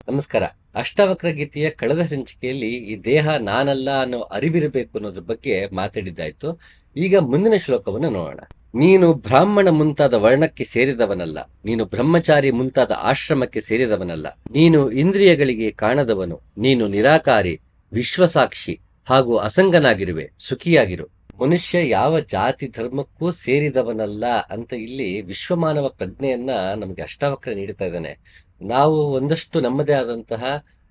ನಮಸ್ಕಾರ. ಅಷ್ಟಾವಕ್ರ ಗೀತೆಯ ಕಳೆದ ಸಂಚಿಕೆಯಲ್ಲಿ ಈ ದೇಹ ನಾನಲ್ಲ ಅನ್ನೋ ಅರಿವಿರಬೇಕು ಅನ್ನೋದ್ರ ಬಗ್ಗೆ ಮಾತಾಡಿದ್ದಾಯ್ತು. ಈಗ ಮುಂದಿನ ಶ್ಲೋಕವನ್ನು ನೋಡೋಣ. ನೀನು ಬ್ರಾಹ್ಮಣ ಮುಂತಾದ ವರ್ಣಕ್ಕೆ ಸೇರಿದವನಲ್ಲ, ನೀನು ಬ್ರಹ್ಮಚಾರಿ ಮುಂತಾದ ಆಶ್ರಮಕ್ಕೆ ಸೇರಿದವನಲ್ಲ, ನೀನು ಇಂದ್ರಿಯಗಳಿಗೆ ಕಾಣದವನು, ನೀನು ನಿರಾಕಾರಿ, ವಿಶ್ವಸಾಕ್ಷಿ ಹಾಗೂ ಅಸಂಗನಾಗಿರುವೆ, ಸುಖಿಯಾಗಿರು. ಮನುಷ್ಯ ಯಾವ ಜಾತಿ ಧರ್ಮಕ್ಕೂ ಸೇರಿದವನಲ್ಲ ಅಂತ ಇಲ್ಲಿ ವಿಶ್ವಮಾನವ ಪ್ರಜ್ಞೆಯನ್ನ ನಮಗೆ ಅಷ್ಟಾವಕ್ರ ನೀಡ್ತಾ ಇದ್ದಾನೆ. ನಾವು ಒಂದಷ್ಟು ನಮ್ಮದೇ ಆದಂತಹ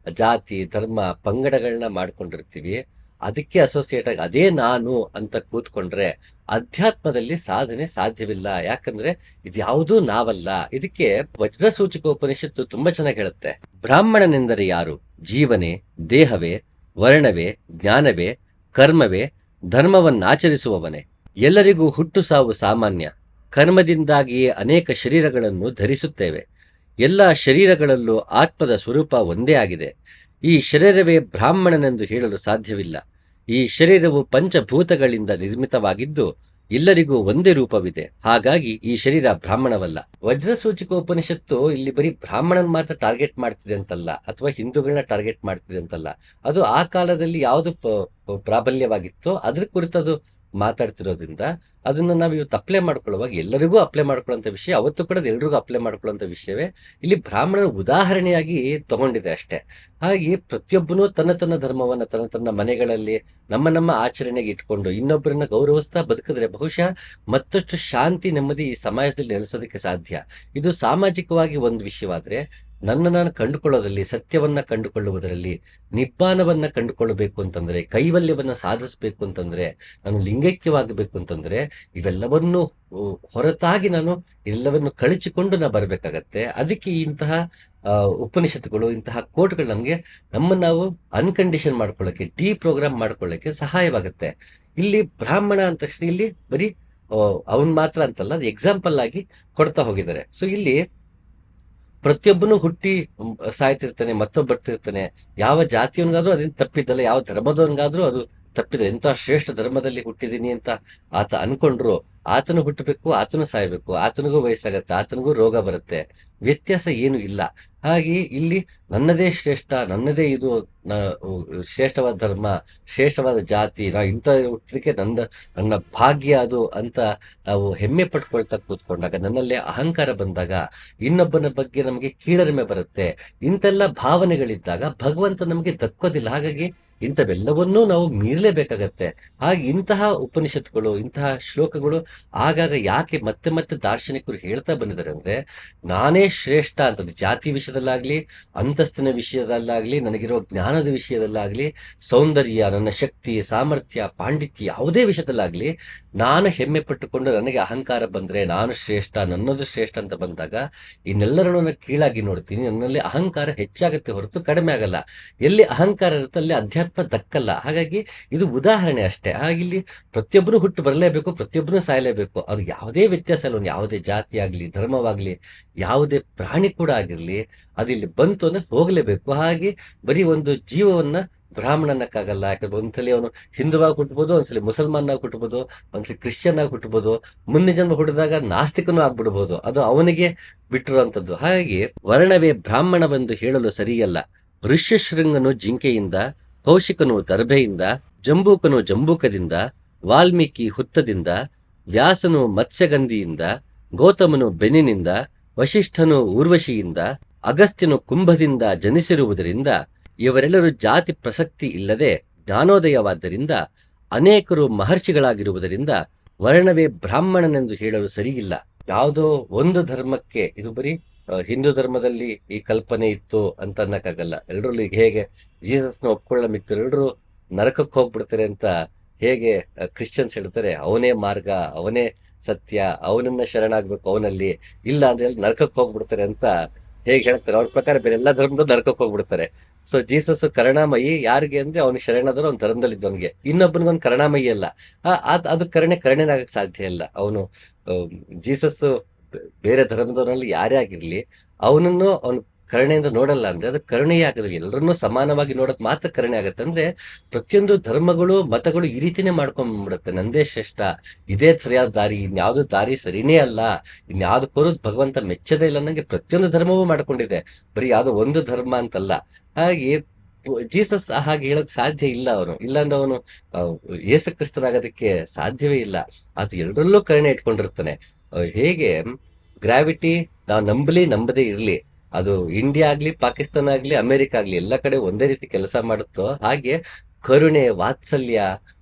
ಜಾತಿ ಧರ್ಮ ಪಂಗಡಗಳನ್ನ ಮಾಡ್ಕೊಂಡಿರ್ತೀವಿ. ಅದಕ್ಕೆ ಅಸೋಸಿಯೇಟ್ ಆಗಿ ಅದೇ ನಾನು ಅಂತ ಕೂತ್ಕೊಂಡ್ರೆ ಅಧ್ಯಾತ್ಮದಲ್ಲಿ ಸಾಧನೆ ಸಾಧ್ಯವಿಲ್ಲ. ಯಾಕಂದ್ರೆ ಇದ್ಯಾವುದೂ ನಾವಲ್ಲ. ಇದಕ್ಕೆ ವಜ್ರಸೂಚಕ ಉಪನಿಷತ್ತು ತುಂಬಾ ಚೆನ್ನಾಗಿ ಹೇಳುತ್ತೆ. ಬ್ರಾಹ್ಮಣನೆಂದರೆ ಯಾರು? ಜೀವನೇ, ದೇಹವೇ, ವರ್ಣವೇ, ಜ್ಞಾನವೇ, ಕರ್ಮವೇ, ಧರ್ಮವನ್ನಾಚರಿಸುವವನೇ. ಎಲ್ಲರಿಗೂ ಹುಟ್ಟು ಸಾವು ಸಾಮಾನ್ಯ. ಕರ್ಮದಿಂದಾಗಿಯೇ ಅನೇಕ ಶರೀರಗಳನ್ನು ಧರಿಸುತ್ತೇವೆ. ಎಲ್ಲ ಶರೀರಗಳಲ್ಲೂ ಆತ್ಮದ ಸ್ವರೂಪ ಒಂದೇ ಆಗಿದೆ. ಈ ಶರೀರವೇ ಬ್ರಾಹ್ಮಣನೆಂದು ಹೇಳಲು ಸಾಧ್ಯವಿಲ್ಲ. ಈ ಶರೀರವು ಪಂಚಭೂತಗಳಿಂದ ನಿರ್ಮಿತವಾಗಿದ್ದು ಎಲ್ಲರಿಗೂ ಒಂದೇ ರೂಪವಿದೆ. ಹಾಗಾಗಿ ಈ ಶರೀರ ಬ್ರಾಹ್ಮಣವಲ್ಲ. ವಜ್ರಸೂಚಿಕ ಉಪನಿಷತ್ತು ಇಲ್ಲಿ ಬರೀ ಬ್ರಾಹ್ಮಣನ್ ಮಾತ್ರ ಟಾರ್ಗೆಟ್ ಮಾಡ್ತಿದೆ ಅಂತಲ್ಲ, ಅಥವಾ ಹಿಂದೂಗಳನ್ನ ಟಾರ್ಗೆಟ್ ಮಾಡ್ತಿದೆ ಅಂತಲ್ಲ. ಅದು ಆ ಕಾಲದಲ್ಲಿ ಯಾವುದು ಪ್ರಾಬಲ್ಯವಾಗಿತ್ತೋ ಅದ್ರ ಕುರಿತದು ಮಾತಾಡ್ತಿರೋದ್ರಿಂದ ಅದನ್ನ ನಾವು ಇವತ್ತು ಅಪ್ಲೈ ಮಾಡ್ಕೊಳ್ಳುವಾಗ ಎಲ್ಲರಿಗೂ ಅಪ್ಲೈ ಮಾಡ್ಕೊಳ್ಳುವಂತ ವಿಷಯ, ಅವತ್ತು ಕೂಡ ಎಲ್ರಿಗೂ ಅಪ್ಲೈ ಮಾಡ್ಕೊಳ್ಳುವಂತ ವಿಷಯವೇ ಇಲ್ಲಿ ಬ್ರಾಹ್ಮಣನ ಉದಾಹರಣೆಯಾಗಿ ತಗೊಂಡಿದೆ ಅಷ್ಟೇ. ಹಾಗೆ ಪ್ರತಿಯೊಬ್ಬನೂ ತನ್ನ ತನ್ನ ಧರ್ಮವನ್ನ ತನ್ನ ತನ್ನ ಮನೆಗಳಲ್ಲಿ ನಮ್ಮ ಆಚರಣೆಗೆ ಇಟ್ಕೊಂಡು ಇನ್ನೊಬ್ಬರನ್ನ ಗೌರವಿಸ್ತಾ ಬದುಕಿದ್ರೆ ಬಹುಶಃ ಮತ್ತಷ್ಟು ಶಾಂತಿ ನೆಮ್ಮದಿ ಈ ಸಮಾಜದಲ್ಲಿ ನೆಲೆಸೋದಕ್ಕೆ ಸಾಧ್ಯ. ಇದು ಸಾಮಾಜಿಕವಾಗಿ ಒಂದು ವಿಷಯವಾದ್ರೆ, ನಾನು ಕಂಡುಕೊಳ್ಳೋದ್ರಲ್ಲಿ, ಸತ್ಯವನ್ನ ಕಂಡುಕೊಳ್ಳುವುದರಲ್ಲಿ, ನಿಬ್ಬಾನವನ್ನ ಕಂಡುಕೊಳ್ಳಬೇಕು ಅಂತಂದ್ರೆ, ಕೈವಲ್ಯವನ್ನ ಸಾಧಿಸಬೇಕು ಅಂತಂದ್ರೆ, ನಾನು ಲಿಂಗೈಕ್ಯವಾಗಬೇಕು ಅಂತಂದ್ರೆ ಇವೆಲ್ಲವನ್ನು ಹೊರತಾಗಿ ನಾನು ಎಲ್ಲವನ್ನು ಕಳಚಿಕೊಂಡು ನಾ ಬರ್ಬೇಕಾಗತ್ತೆ. ಅದಕ್ಕೆ ಇಂತಹ ಉಪನಿಷತ್ತುಗಳು, ಇಂತಹ ಕೋಟ್ಗಳು ನಮ್ಗೆ ನಾವು ಅನ್ಕಂಡೀಷನ್ ಮಾಡ್ಕೊಳ್ಳಕ್ಕೆ, ಡಿಪ್ರೋಗ್ರಾಮ್ ಮಾಡ್ಕೊಳ್ಳಕ್ಕೆ ಸಹಾಯವಾಗುತ್ತೆ. ಇಲ್ಲಿ ಬ್ರಾಹ್ಮಣ ಅಂತ ತಕ್ಷಣ ಇಲ್ಲಿ ಬರೀ ಅವನ್ ಮಾತ್ರ ಅಂತಲ್ಲ, ಅದು ಎಕ್ಸಾಂಪಲ್ ಆಗಿ ಕೊಡ್ತಾ ಹೋಗಿದ್ದಾರೆ. ಸೊ ಇಲ್ಲಿ ಪ್ರತಿಯೊಬ್ಬನು ಹುಟ್ಟಿ ಸಾಯ್ತಿರ್ತಾನೆ, ಮತ್ತೊಬ್ಬ ಬರ್ತಿರ್ತಾನೆ. ಯಾವ ಜಾತಿಯವನ್ಗಾದ್ರೂ ಅದೇನು ತಪ್ಪಿದ್ದಲ್ಲ, ಯಾವ ಧರ್ಮದವನ್ಗಾದ್ರೂ ಅದು ತಪ್ಪಿದೆ. ಎಂತ ಶ್ರೇಷ್ಠ ಧರ್ಮದಲ್ಲಿ ಹುಟ್ಟಿದೀನಿ ಅಂತ ಆತ ಅನ್ಕೊಂಡ್ರು, ಆತನು ಹುಟ್ಟಬೇಕು, ಆತನು ಸಾಯ್ಬೇಕು, ಆತನಿಗೂ ವಯಸ್ಸಾಗತ್ತೆ, ಆತನಿಗೂ ರೋಗ ಬರುತ್ತೆ. ವ್ಯತ್ಯಾಸ ಏನು ಇಲ್ಲ. ಹಾಗೆ ಇಲ್ಲಿ ನನ್ನದೇ ಶ್ರೇಷ್ಠ, ನನ್ನದೇ ಇದು ಶ್ರೇಷ್ಠವಾದ ಧರ್ಮ, ಶ್ರೇಷ್ಠವಾದ ಜಾತಿ, ನಾ ಇಂಥ ಹುಟ್ಟಿದಕ್ಕೆ ನನ್ನ ಭಾಗ್ಯ ಅದು ಅಂತ ನಾವು ಹೆಮ್ಮೆ ಪಟ್ಕೊಳ್ತಾ ಕೂತ್ಕೊಂಡಾಗ, ನನ್ನಲ್ಲೇ ಅಹಂಕಾರ ಬಂದಾಗ, ಇನ್ನೊಬ್ಬನ ಬಗ್ಗೆ ನಮಗೆ ಕೀಳರಿಮೆ ಬರುತ್ತೆ. ಇಂತೆಲ್ಲ ಭಾವನೆಗಳಿದ್ದಾಗ ಭಗವಂತ ನಮಗೆ ದಕ್ಕೋದಿಲ್ಲ. ಹಾಗಾಗಿ ಇಂಥವೆಲ್ಲವನ್ನೂ ನಾವು ಮೀರಲೇಬೇಕಾಗತ್ತೆ. ಹಾಗೆ ಇಂತಹ ಉಪನಿಷತ್ತುಗಳು, ಇಂತಹ ಶ್ಲೋಕಗಳು ಆಗಾಗ ಯಾಕೆ ಮತ್ತೆ ಮತ್ತೆ ದಾರ್ಶನಿಕರು ಹೇಳ್ತಾ ಬಂದಿದ್ದಾರೆ ಅಂದ್ರೆ, ನಾನೇ ಶ್ರೇಷ್ಠ ಅಂತದ್ದು ಜಾತಿ ವಿಷಯದಲ್ಲಾಗ್ಲಿ, ಅಂತಸ್ತಿನ ವಿಷಯದಲ್ಲಾಗ್ಲಿ, ನನಗಿರೋ ಜ್ಞಾನದ ವಿಷಯದಲ್ಲಾಗ್ಲಿ, ಸೌಂದರ್ಯ, ನನ್ನ ಶಕ್ತಿ, ಸಾಮರ್ಥ್ಯ, ಪಾಂಡಿತ್ಯ, ಯಾವುದೇ ವಿಷಯದಲ್ಲಾಗ್ಲಿ ನಾನು ಹೆಮ್ಮೆ ಪಟ್ಟುಕೊಂಡು ನನಗೆ ಅಹಂಕಾರ ಬಂದ್ರೆ, ನಾನು ಶ್ರೇಷ್ಠ, ನನ್ನದು ಶ್ರೇಷ್ಠ ಅಂತ ಬಂದಾಗ ಇನ್ನೆಲ್ಲರನ್ನು ಕೀಳಾಗಿ ನೋಡ್ತೀನಿ. ನನ್ನಲ್ಲಿ ಅಹಂಕಾರ ಹೆಚ್ಚಾಗತ್ತೆ ಹೊರತು ಕಡಿಮೆ ಆಗಲ್ಲ. ಎಲ್ಲಿ ಅಹಂಕಾರ ಇರುತ್ತೆ ಅಲ್ಲಿ ಅಧ್ಯಾತ್ಮ ದಕ್ಕಲ್ಲ. ಹಾಗಾಗಿ ಇದು ಉದಾಹರಣೆ ಅಷ್ಟೇ. ಹಾಗಿಲ್ಲಿ ಪ್ರತಿಯೊಬ್ಬರು ಹುಟ್ಟು ಬರಲೇಬೇಕು, ಪ್ರತಿಯೊಬ್ಬರು ಸಾಯಲೇಬೇಕು. ಅದು ಯಾವುದೇ ವ್ಯತ್ಯಾಸ ಇಲ್ಲ. ಯಾವುದೇ ಜಾತಿ ಆಗ್ಲಿ, ಧರ್ಮವಾಗ್ಲಿ, ಯಾವುದೇ ಪ್ರಾಣಿ ಕೂಡ ಆಗಿರ್ಲಿ, ಅದಿಲ್ಲಿ ಬಂತು ಅಂದ್ರೆ ಹೋಗ್ಲೇಬೇಕು. ಹಾಗೆ ಬರೀ ಒಂದು ಜೀವವನ್ನ ಬ್ರಾಹ್ಮಣನಕ್ಕಾಗಲ್ಲ. ಯಾಕಂದ್ರೆ ಒಂದ್ಸಲಿ ಅವನು ಹಿಂದುವಾಗಿ ಹುಟ್ಟಬಹುದು, ಒಂದ್ಸಲಿ ಮುಸಲ್ಮಾನಾಗಿ ಹುಟ್ಟಬಹುದು, ಒಂದ್ಸಲಿ ಕ್ರಿಶ್ಚಿಯನ್ ಆಗಿ ಹುಟ್ಟಬಹುದು, ಮುಂದಿನ ಜನ್ಮ ಹುಟ್ಟಿದಾಗ ನಾಸ್ತಿಕನೂ ಆಗ್ಬಿಡ್ಬೋದು. ಅದು ಅವನಿಗೆ ಬಿಟ್ಟಿರುವಂತದ್ದು. ಹಾಗೆ ವರ್ಣವೇ ಬ್ರಾಹ್ಮಣವೆಂದು ಹೇಳಲು ಸರಿಯಲ್ಲ. ಋಷ್ಯಶೃಂಗನು ಜಿಂಕೆಯಿಂದ, ಕೌಶಿಕನು ದರ್ಭೆಯಿಂದ, ಜಂಬೂಕನು ಜಂಬೂಕದಿಂದ, ವಾಲ್ಮೀಕಿ ಹುತ್ತದಿಂದ, ವ್ಯಾಸನು ಮತ್ಸ್ಯಗಂಧಿಯಿಂದ, ಗೌತಮನು ಬೆನ್ನಿನಿಂದ, ವಶಿಷ್ಠನು ಊರ್ವಶಿಯಿಂದ, ಅಗಸ್ತ್ಯನು ಕುಂಭದಿಂದ ಜನಿಸಿರುವುದರಿಂದ, ಇವರೆಲ್ಲರೂ ಜಾತಿ ಪ್ರಸಕ್ತಿ ಇಲ್ಲದೆ ಜ್ಞಾನೋದಯವಾದ್ದರಿಂದ, ಅನೇಕರು ಮಹರ್ಷಿಗಳಾಗಿರುವುದರಿಂದ ವರ್ಣವೇ ಬ್ರಾಹ್ಮಣನೆಂದು ಹೇಳಲು ಸರಿಯಿಲ್ಲ. ಯಾವುದೋ ಒಂದು ಧರ್ಮಕ್ಕೆ, ಇದು ಬರೀ ಹಿಂದೂ ಧರ್ಮದಲ್ಲಿ ಈ ಕಲ್ಪನೆ ಇತ್ತು ಅಂತ ಅನ್ನಕ್ಕಾಗಲ್ಲ. ಎಲ್ರಲ್ಲಿ ಹೇಗೆ ಜೀಸಸ್ನ ಒಪ್ಕೊಳ್ಳ ಮಿಕ್ತರು ಎಲ್ರು ನರಕಕ್ಕೆ ಹೋಗ್ಬಿಡ್ತಾರೆ ಅಂತ ಹೇಗೆ ಕ್ರಿಶ್ಚಿಯನ್ಸ್ ಹೇಳ್ತಾರೆ, ಅವನೇ ಮಾರ್ಗ, ಅವನೇ ಸತ್ಯ, ಅವನನ್ನ ಶರಣಾಗ್ಬೇಕು, ಅವನಲ್ಲಿ ಇಲ್ಲ ಅಂದ್ರೆ ನರಕಕ್ಕೆ ಹೋಗ್ಬಿಡ್ತಾರೆ ಅಂತ ಹೇಗೆ ಹೇಳ್ತಾರೆ, ಅವ್ರ ಪ್ರಕಾರ ಬೇರೆ ಎಲ್ಲಾ ಧರ್ಮದ ನರಕಕ್ಕೆ ಹೋಗ್ಬಿಡ್ತಾರೆ. ಸೊ ಜೀಸಸ್ ಕರುಣಾಮಯಿ ಯಾರಿಗೆ ಅಂದ್ರೆ ಅವ್ನಿಗೆ ಶರಣಾದ್ರು ಅವ್ನ ಧರ್ಮದಲ್ಲಿ ಇದ್ದವನ್ಗೆ. ಇನ್ನೊಬ್ಬನಿಗೊಂದು ಕರುಣಾಮಯಿ ಅಲ್ಲ. ಅದು ಕರುಣೆನಾಗಕ್ ಸಾಧ್ಯ ಇಲ್ಲ. ಅವನು ಜೀಸಸ್ ಬೇರೆ ಧರ್ಮದವರಲ್ಲಿ ಯಾರೇ ಆಗಿರ್ಲಿ, ಅವನನ್ನು ಅವನು ಕರುಣೆಯಿಂದ ನೋಡಲ್ಲ ಅಂದ್ರೆ ಅದು ಕರುಣೆಯೇ ಆಗೋದಿಲ್ಲ. ಎಲ್ಲರನ್ನೂ ಸಮಾನವಾಗಿ ನೋಡೋದು ಮಾತ್ರ ಕರುಣೆ ಆಗುತ್ತೆ. ಅಂದ್ರೆ ಪ್ರತಿಯೊಂದು ಧರ್ಮಗಳು ಮತಗಳು ಈ ರೀತಿನೇ ಮಾಡ್ಕೊಂಡ್ಬಿಡುತ್ತೆ. ನಂದೇ ಶ್ರೇಷ್ಠ, ಇದೇ ಸರಿಯಾದ ದಾರಿ, ಇನ್ಯಾವುದು ದಾರಿ ಸರಿನೇ ಅಲ್ಲ, ಇನ್ಯಾವುದಕ್ಕೂ ಭಗವಂತ ಮೆಚ್ಚದೇ ಇಲ್ಲ ಅನ್ನಂಗೆ ಪ್ರತಿಯೊಂದು ಧರ್ಮವೂ ಮಾಡ್ಕೊಂಡಿದೆ. ಬರೀ ಯಾವ್ದೋ ಒಂದು ಧರ್ಮ ಅಂತಲ್ಲ. ಹಾಗೆ ಜೀಸಸ್ ಹಾಗೆ ಹೇಳಕ್ ಸಾಧ್ಯ ಇಲ್ಲ. ಅವನು ಇಲ್ಲಾಂದ್ರೆ ಅವನು ಯೇಸು ಕ್ರಿಸ್ತನಾಗೋದಕ್ಕೆ ಸಾಧ್ಯವೇ ಇಲ್ಲ. ಅದು ಎರಡರಲ್ಲೂ ಕರುಣೆ ಇಟ್ಕೊಂಡಿರ್ತಾನೆ. ಹೇಗೆ ಗ್ರಾವಿಟಿ ನಾವು ನಂಬಲಿ ನಂಬದೇ ಇರ್ಲಿ, ಅದು ಇಂಡಿಯಾ ಆಗ್ಲಿ, ಪಾಕಿಸ್ತಾನ ಆಗ್ಲಿ, ಅಮೆರಿಕ ಆಗ್ಲಿ, ಎಲ್ಲ ಕಡೆ ಒಂದೇ ರೀತಿ ಕೆಲಸ ಮಾಡುತ್ತೋ ಹಾಗೆ ಕರುಣೆ, ವಾತ್ಸಲ್ಯ,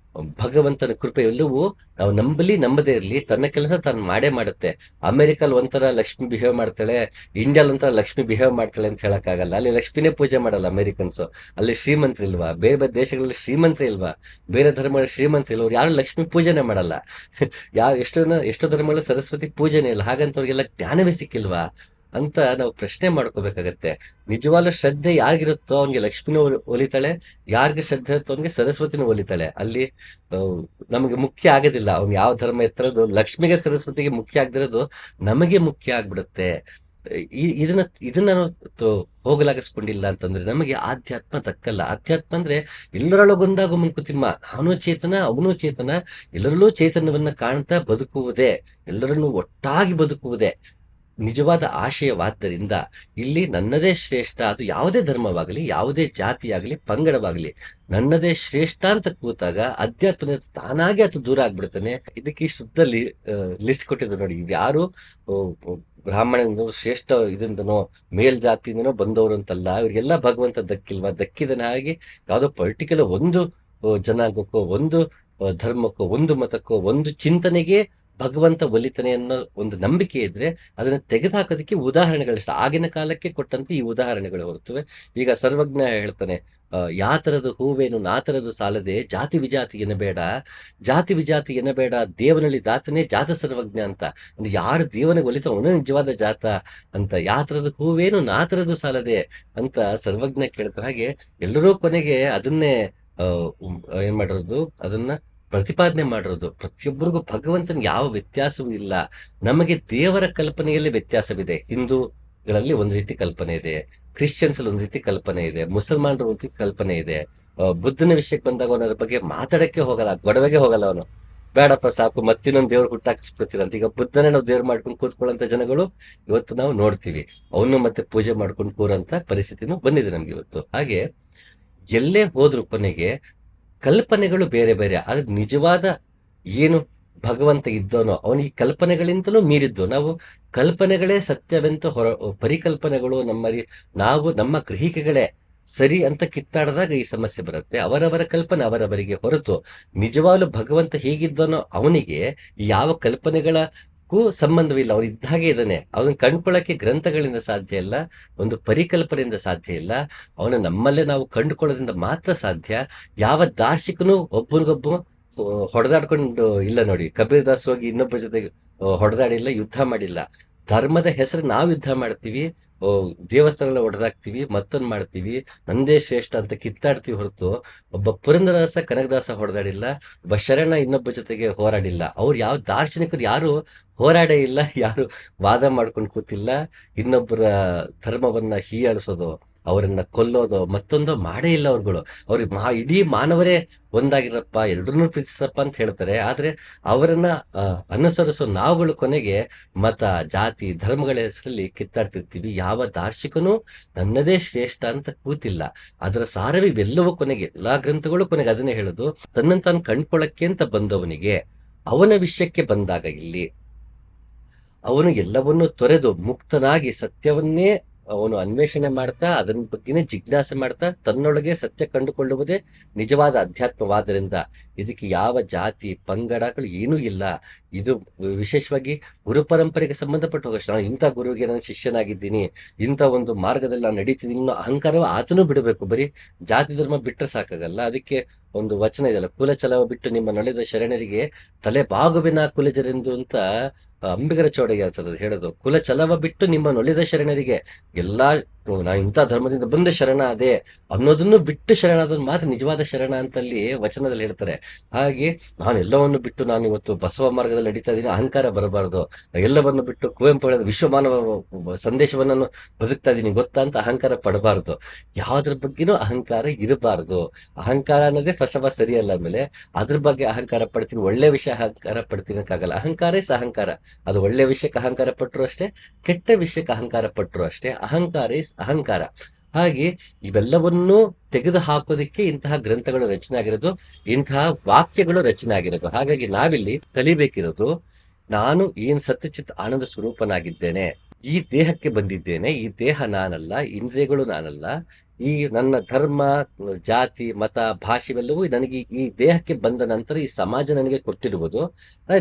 ಭಗವಂತನ ಕೃಪೆ ಎಲ್ಲವೂ ನಾವು ನಂಬಲಿ ನಂಬದೇ ಇರ್ಲಿ ತನ್ನ ಕೆಲಸ ತಾನು ಮಾಡೇ ಮಾಡುತ್ತೆ. ಅಮೆರಿಕಲ್ ಒಂಥರ ಲಕ್ಷ್ಮಿ ಬಿಹೇವ್ ಮಾಡ್ತಾಳೆ, ಇಂಡಿಯಾಲ್ ಒಂಥರ ಲಕ್ಷ್ಮಿ ಬಿಹೇವ್ ಮಾಡ್ತಾಳೆ ಅಂತ ಹೇಳಕ್ಕಾಗಲ್ಲ. ಅಲ್ಲಿ ಲಕ್ಷ್ಮಿನೇ ಪೂಜೆ ಮಾಡಲ್ಲ ಅಮೆರಿಕನ್ಸ್. ಅಲ್ಲಿ ಶ್ರೀಮಂತರು ಇಲ್ವಾ? ಬೇರೆ ಬೇರೆ ದೇಶಗಳಲ್ಲಿ ಶ್ರೀಮಂತರು ಇಲ್ವಾ? ಬೇರೆ ಧರ್ಮಗಳ ಶ್ರೀಮಂತರು ಇಲ್ವಾ? ಅವ್ರು ಯಾರು ಲಕ್ಷ್ಮಿ ಪೂಜೆನೇ ಮಾಡಲ್ಲ. ಎಷ್ಟೋ ಧರ್ಮಗಳು ಸರಸ್ವತಿ ಪೂಜೆನೇ ಇಲ್ಲ. ಹಾಗಂತ ಅವ್ರಿಗೆಲ್ಲ ಜ್ಞಾನವೇ ಸಿಕ್ಕಿಲ್ವಾ ಅಂತ ನಾವು ಪ್ರಶ್ನೆ ಮಾಡ್ಕೋಬೇಕಾಗತ್ತೆ. ನಿಜವಾಗ್ಲೂ ಶ್ರದ್ಧೆ ಯಾರಿಗಿರುತ್ತೋ ಅವ್ನಿಗೆ ಲಕ್ಷ್ಮಿನೂ ಒಲಿತಾಳೆ, ಯಾರಿಗೆ ಶ್ರದ್ಧೆ ಇರುತ್ತೋ ಅವ್ನಿಗೆ ಸರಸ್ವತಿನೂ ಒಲಿತಾಳೆ. ಅಲ್ಲಿ ನಮಗೆ ಮುಖ್ಯ ಆಗೋದಿಲ್ಲ ಅವ್ನು ಯಾವ ಧರ್ಮ ಎತ್ತರೋದು. ಲಕ್ಷ್ಮಿಗೆ ಸರಸ್ವತಿಗೆ ಮುಖ್ಯ ಆಗದಿರೋದು ನಮಗೆ ಮುಖ್ಯ ಆಗ್ಬಿಡುತ್ತೆ. ಇದನ್ನ ನಾವು ಹೋಗಲಾಗಿಸ್ಕೊಂಡಿಲ್ಲ ಅಂತಂದ್ರೆ ನಮಗೆ ಆಧ್ಯಾತ್ಮ ದಕ್ಕಲ್ಲ. ಆಧ್ಯಾತ್ಮ ಅಂದ್ರೆ ಎಲ್ಲರೊಳಗೊಂದಾಗು ಮಂಕುತಿಮ್ಮ, ಅವನು ಚೇತನ ಅವನು ಚೇತನ, ಎಲ್ಲರಲ್ಲೂ ಚೈತನ್ಯವನ್ನ ಕಾಣ್ತಾ ಬದುಕುವುದೇ, ಎಲ್ಲರನ್ನೂ ಒಟ್ಟಾಗಿ ಬದುಕುವುದೇ ನಿಜವಾದ ಆಶಯವಾದ್ದರಿಂದ ಇಲ್ಲಿ ನನ್ನದೇ ಶ್ರೇಷ್ಠ. ಅದು ಯಾವುದೇ ಧರ್ಮವಾಗಲಿ, ಯಾವುದೇ ಜಾತಿಯಾಗಲಿ, ಪಂಗಡವಾಗಲಿ, ನನ್ನದೇ ಶ್ರೇಷ್ಠ ಅಂತ ಕೂತಾಗ ಅಧ್ಯಾತ್ಮದ ತಾನಾಗೆ ಅದು ದೂರ ಆಗ್ಬಿಡ್ತಾನೆ. ಇದಕ್ಕೆ ಶುದ್ಧಲ್ಲಿ ಲಿಸ್ಟ್ ಕೊಟ್ಟಿದ್ರು ನೋಡಿ. ಯಾರು ಬ್ರಾಹ್ಮಣನಿಂದ ಶ್ರೇಷ್ಠ ಇದರಿಂದನೋ ಮೇಲ್ ಜಾತಿಯಿಂದನೋ ಬಂದವರು ಅಂತಲ್ಲ. ಇವರಿಗೆಲ್ಲ ಭಗವಂತ ದಕ್ಕಿಲ್ವಾ? ದಕ್ಕಿದನ ಹಾಗೆ ಯಾವುದೋ ಪರ್ಟಿಕ್ಯುಲರ್ ಒಂದು ಜನಾಂಗಕ್ಕೋ, ಒಂದು ಧರ್ಮಕ್ಕೋ, ಒಂದು ಮತಕ್ಕೋ, ಒಂದು ಚಿಂತನೆಗೆ ಭಗವಂತ ಒಲಿತಾನೆ ಅನ್ನೋ ಒಂದು ನಂಬಿಕೆ ಇದ್ರೆ ಅದನ್ನ ತೆಗೆದುಹಾಕೋದಕ್ಕೆ ಉದಾಹರಣೆಗಳಿಷ್ಟ. ಆಗಿನ ಕಾಲಕ್ಕೆ ಕೊಟ್ಟಂತೆ ಈ ಉದಾಹರಣೆಗಳು ಹೊರತುವೆ. ಈಗ ಸರ್ವಜ್ಞ ಹೇಳ್ತಾನೆ, ಯಾ ತರದ ಹೂವೇನು ನಾ ತರದು ಸಾಲದೆ, ಜಾತಿ ವಿಜಾತಿ ಎನ್ನಬೇಡ, ಜಾತಿ ವಿಜಾತಿ ಎನ್ನಬೇಡ, ದೇವನಲ್ಲಿ ದಾತನೇ ಜಾತ ಸರ್ವಜ್ಞ ಅಂತ. ಅಂದ್ರೆ ಯಾರು ದೇವನಿಗೆ ಒಲಿತ ಅವನೇ ನಿಜವಾದ ಜಾತ ಅಂತ. ಯಾ ತರದ ಹೂವೇನು ನಾ ತರದು ಸಾಲದೆ ಅಂತ ಸರ್ವಜ್ಞ ಕೇಳ್ತಾರೆ. ಹಾಗೆ ಎಲ್ಲರೂ ಕೊನೆಗೆ ಅದನ್ನೇ ಏನ್ ಮಾಡಿರೋದು, ಅದನ್ನ ಪ್ರತಿಪಾದನೆ ಮಾಡಿರೋದು. ಪ್ರತಿಯೊಬ್ಬರಿಗೂ ಭಗವಂತನ ಯಾವ ವ್ಯತ್ಯಾಸವೂ ಇಲ್ಲ. ನಮಗೆ ದೇವರ ಕಲ್ಪನೆಯಲ್ಲಿ ವ್ಯತ್ಯಾಸವಿದೆ. ಹಿಂದೂಗಳಲ್ಲಿ ಒಂದು ರೀತಿ ಕಲ್ಪನೆ ಇದೆ, ಕ್ರಿಶ್ಚಿಯನ್ಸ್ ಅಲ್ಲಿ ಒಂದು ರೀತಿ ಕಲ್ಪನೆ ಇದೆ, ಮುಸಲ್ಮಾನರ ಒಂದು ರೀತಿ ಕಲ್ಪನೆ ಇದೆ. ಬುದ್ಧನ ವಿಷಯಕ್ಕೆ ಬಂದಾಗ ಅವನ ಬಗ್ಗೆ ಮಾತಾಡಕ್ಕೆ ಹೋಗಲ್ಲ, ಗೊಡವೆಗೆ ಹೋಗಲ್ಲ ಅವನು. ಬೇಡಪ್ಪ ಸಾಕು, ಮತ್ತಿನ್ನೊಂದು ದೇವ್ರು ಹುಟ್ಟಾಕಿಸ್ಬಿಡ್ತೀರ ಅಂತ. ಈಗ ಬುದ್ಧನೇ ನಾವು ದೇವ್ರು ಮಾಡ್ಕೊಂಡು ಕೂತ್ಕೊಳ್ಳೋಂಥ ಜನಗಳು ಇವತ್ತು ನಾವು ನೋಡ್ತೀವಿ. ಅವನು ಮತ್ತೆ ಪೂಜೆ ಮಾಡ್ಕೊಂಡು ಕೂರಂತ ಪರಿಸ್ಥಿತಿನೂ ಬಂದಿದೆ ನಮ್ಗೆ ಇವತ್ತು. ಹಾಗೆ ಎಲ್ಲೇ ಹೋದ್ರು ಕೊನೆಗೆ ಕಲ್ಪನೆಗಳು ಬೇರೆ ಬೇರೆ. ಆದ್ರೆ ನಿಜವಾದ ಏನು ಭಗವಂತ ಇದ್ದೋನೋ ಅವನು ಈ ಕಲ್ಪನೆಗಳಿಂತಲೂ ಮೀರಿದ್ದು. ನಾವು ಕಲ್ಪನೆಗಳೇ ಸತ್ಯವೆಂತ ಪರಿಕಲ್ಪನೆಗಳು ನಾವು ನಮ್ಮ ಗ್ರಹಿಕೆಗಳೇ ಸರಿ ಅಂತ ಕಿತ್ತಾಡಿದಾಗ ಈ ಸಮಸ್ಯೆ ಬರುತ್ತೆ. ಅವರವರ ಕಲ್ಪನೆ ಅವರವರಿಗೆ ಹೊರತು ನಿಜವಾಗ್ಲೂ ಭಗವಂತ ಹೇಗಿದ್ದನೋ ಅವನಿಗೆ ಯಾವ ಕಲ್ಪನೆಗಳಕ್ಕೂ ಸಂಬಂಧವಿಲ್ಲ. ಅವನು ಇದ್ದ ಹಾಗೆ ಇದ್ದಾನೆ. ಅವನ ಕಂಡುಕೊಳ್ಳಕ್ಕೆ ಗ್ರಂಥಗಳಿಂದ ಸಾಧ್ಯ ಇಲ್ಲ, ಒಂದು ಪರಿಕಲ್ಪನೆಯಿಂದ ಸಾಧ್ಯ ಇಲ್ಲ. ಅವನು ನಮ್ಮಲ್ಲೇ ನಾವು ಕಂಡುಕೊಳ್ಳೋದ್ರಿಂದ ಮಾತ್ರ ಸಾಧ್ಯ. ಯಾವ ದಾರ್ಶನಿಕನು ಒಬ್ಬನಿಗೊಬ್ಬ ಹೊಡೆದಾಡ್ಕೊಂಡು ಇಲ್ಲ ನೋಡಿ. ಕಬೀರ್ ದಾಸ್ ಹೋಗಿ ಇನ್ನೊಬ್ಬರ ಜೊತೆಗೆ ಹೊಡೆದಾಡಿಲ್ಲ, ಯುದ್ಧ ಮಾಡಿಲ್ಲ. ಧರ್ಮದ ಹೆಸರು ನಾವು ಯುದ್ಧ ಮಾಡ್ತೀವಿ, ದೇವಸ್ಥಾನಗಳ ಹೊಡೆದಾಕ್ತಿವಿ, ಮತ್ತೊಂದು ಮಾಡ್ತೀವಿ, ನಂದೇ ಶ್ರೇಷ್ಠ ಅಂತ ಕಿತ್ತಾಡ್ತೀವಿ ಹೊರತು ಒಬ್ಬ ಪುರಂದರದಾಸ ಕನಕದಾಸ ಹೊಡೆದಾಡಿಲ್ಲ, ಒಬ್ಬ ಶರಣ ಇನ್ನೊಬ್ಬ ಜೊತೆಗೆ ಹೋರಾಡಿಲ್ಲ. ಅವ್ರು ಯಾವ ದಾರ್ಶನಿಕರು ಯಾರು ಹೋರಾಡೇ ಇಲ್ಲ, ಯಾರು ವಾದ ಮಾಡ್ಕೊಂಡು ಕೂತಿಲ್ಲ. ಇನ್ನೊಬ್ಬರ ಧರ್ಮವನ್ನ ಹೀಯಾಳಿಸೋದು, ಅವರನ್ನ ಕೊಲ್ಲೋದು, ಮತ್ತೊಂದು ಮಾಡೇ ಇಲ್ಲ ಅವ್ರುಗಳು. ಅವ್ರಿಗೆ ಇಡೀ ಮಾನವರೇ ಒಂದಾಗಿರಪ್ಪ, ಎರಡನ್ನೂ ಪ್ರೀತಿಸಪ್ಪ ಅಂತ ಹೇಳ್ತಾರೆ. ಆದ್ರೆ ಅವರನ್ನ ಅನುಸರಿಸೋ ನಾವುಗಳು ಕೊನೆಗೆ ಮತ, ಜಾತಿ, ಧರ್ಮಗಳ ಹೆಸರಲ್ಲಿ ಕಿತ್ತಾಡ್ತಿರ್ತೀವಿ. ಯಾವ ದಾರ್ಶನಿಕನೂ ನನ್ನದೇ ಶ್ರೇಷ್ಠ ಅಂತ ಕೂತಿಲ್ಲ. ಅದರ ಸಾರವೇ ಇವೆಲ್ಲವೂ ಕೊನೆಗೆ, ಎಲ್ಲಾ ಗ್ರಂಥಗಳು ಕೊನೆಗೆ ಅದನ್ನೇ ಹೇಳೋದು. ತನ್ನನ್ನು ತಾನು ಕಂಡ್ಕೊಳ್ಳಕ್ಕೆ ಅಂತ ಬಂದವನಿಗೆ ಅವನ ವಿಷಯಕ್ಕೆ ಬಂದಾಗ ಇಲ್ಲಿ ಅವನು ಎಲ್ಲವನ್ನೂ ತೊರೆದು ಮುಕ್ತನಾಗಿ ಸತ್ಯವನ್ನೇ ಅವನು ಅನ್ವೇಷಣೆ ಮಾಡ್ತಾ, ಅದನ್ನ ಬಗ್ಗೆನೇ ಜಿಜ್ಞಾಸೆ ಮಾಡ್ತಾ ತನ್ನೊಳಗೆ ಸತ್ಯ ಕಂಡುಕೊಳ್ಳುವುದೇ ನಿಜವಾದ ಅಧ್ಯಾತ್ಮವಾದ್ದರಿಂದ ಇದಕ್ಕೆ ಯಾವ ಜಾತಿ ಪಂಗಡಗಳು ಏನೂ ಇಲ್ಲ. ಇದು ವಿಶೇಷವಾಗಿ ಗುರು ಪರಂಪರೆಗೆ ಸಂಬಂಧಪಟ್ಟ ಹೋಗಷ್ಟು. ನಾನು ಇಂಥ ಗುರುವಿಗೆ ನಾನು ಶಿಷ್ಯನಾಗಿದ್ದೀನಿ, ಇಂಥ ಒಂದು ಮಾರ್ಗದಲ್ಲಿ ನಾನು ನಡೀತಿದ್ದೀನಿ ಅನ್ನೋ ಅಹಂಕಾರವ ಆತನೂ ಬಿಡಬೇಕು. ಬರೀ ಜಾತಿ ಧರ್ಮ ಬಿಟ್ಟರೆ ಸಾಕಾಗಲ್ಲ. ಅದಕ್ಕೆ ಒಂದು ವಚನ ಇದೆಯಲ್ಲ, ಕುಲಚಲವ ಬಿಟ್ಟು ನಿಮ್ಮ ನೊಳೆದ ಶರಣರಿಗೆ ತಲೆ ಬಾಗುವಿನ ಕುಲಜರೆಂದು ಅಂತ ಅಂಬಿಗರ ಚೌಡಯ್ಯ ಅನ್ಸದ ಹೇಳೋದು. ಕುಲ ಚಲವ ಬಿಟ್ಟು ನಿಮ್ಮ ನೊಲಿದ ಶರಣರಿಗೆ, ಎಲ್ಲಾ ನಾನು ಇಂಥ ಧರ್ಮದಿಂದ ಬಂದ ಶರಣ ಅದೇ ಅನ್ನೋದನ್ನು ಬಿಟ್ಟು ಶರಣಾದನ್ನು ಮಾತ್ರ ನಿಜವಾದ ಶರಣ ಅಂತಲ್ಲಿ ವಚನದಲ್ಲಿ ಹೇಳ್ತಾರೆ. ಹಾಗೆ ನಾನು ಎಲ್ಲವನ್ನು ಬಿಟ್ಟು ನಾನು ಇವತ್ತು ಬಸವ ಮಾರ್ಗದಲ್ಲಿ ನಡೀತಾ ಇದ್ದೀನಿ, ಅಹಂಕಾರ ಬರಬಾರ್ದು. ಎಲ್ಲವನ್ನು ಬಿಟ್ಟು ಕುವೆಂಪು ಹೇಳಿದ ವಿಶ್ವಮಾನವ ಸಂದೇಶವನ್ನು ನಾನು ಬದುಕ್ತಾ ಇದ್ದೀನಿ ಗೊತ್ತಾ ಅಂತ ಅಹಂಕಾರ ಪಡಬಾರ್ದು. ಯಾವ್ದ್ರ ಬಗ್ಗೆನೂ ಅಹಂಕಾರ ಇರಬಾರ್ದು. ಅಹಂಕಾರ ಅನ್ನೋದೇ ಫಸ್ಟ್ ಆಫ್ ಆಲ್ ಸರಿಯಲ್ಲ. ಆಮೇಲೆ ಅದ್ರ ಬಗ್ಗೆ ಅಹಂಕಾರ ಪಡ್ತೀನಿ, ಒಳ್ಳೆ ವಿಷಯ ಅಹಂಕಾರ ಪಡ್ತೀನಿ ಅಂತಾಗಲ್ಲ. ಅಹಂಕಾರ ಇಸ್ ಅಹಂಕಾರ. ಅದು ಒಳ್ಳೆ ವಿಷಯಕ್ಕೆ ಅಹಂಕಾರ ಪಟ್ಟರು ಅಷ್ಟೇ, ಕೆಟ್ಟ ವಿಷಯಕ್ಕೆ ಅಹಂಕಾರ ಪಟ್ಟರು ಅಷ್ಟೇ. ಅಹಂಕಾರ ಇಸ್ ಅಹಂಕಾರ. ಹಾಗೆ ಇವೆಲ್ಲವನ್ನೂ ತೆಗೆದು ಹಾಕೋದಕ್ಕೆ ಇಂತಹ ಗ್ರಂಥಗಳು ರಚನೆ ಆಗಿರೋದು, ಇಂತಹ ವಾಕ್ಯಗಳು ರಚನೆ ಆಗಿರೋದು. ಹಾಗಾಗಿ ನಾವಿಲ್ಲಿ ಕಲಿಬೇಕಿರೋದು, ನಾನು ಏನ್ ಸತ್ಯಚಿತ್ ಆನಂದ ಸ್ವರೂಪನಾಗಿದ್ದೇನೆ, ಈ ದೇಹಕ್ಕೆ ಬಂದಿದ್ದೇನೆ, ಈ ದೇಹ ನಾನಲ್ಲ, ಇಂದ್ರಿಯಗಳು ನಾನಲ್ಲ, ಈ ನನ್ನ ಧರ್ಮ, ಜಾತಿ, ಮತ, ಭಾಷೆ ಇವೆಲ್ಲವೂ ನನಗೆ ಈ ದೇಹಕ್ಕೆ ಬಂದ ನಂತರ ಈ ಸಮಾಜ ನನಗೆ ಕೊಟ್ಟಿರುವುದು.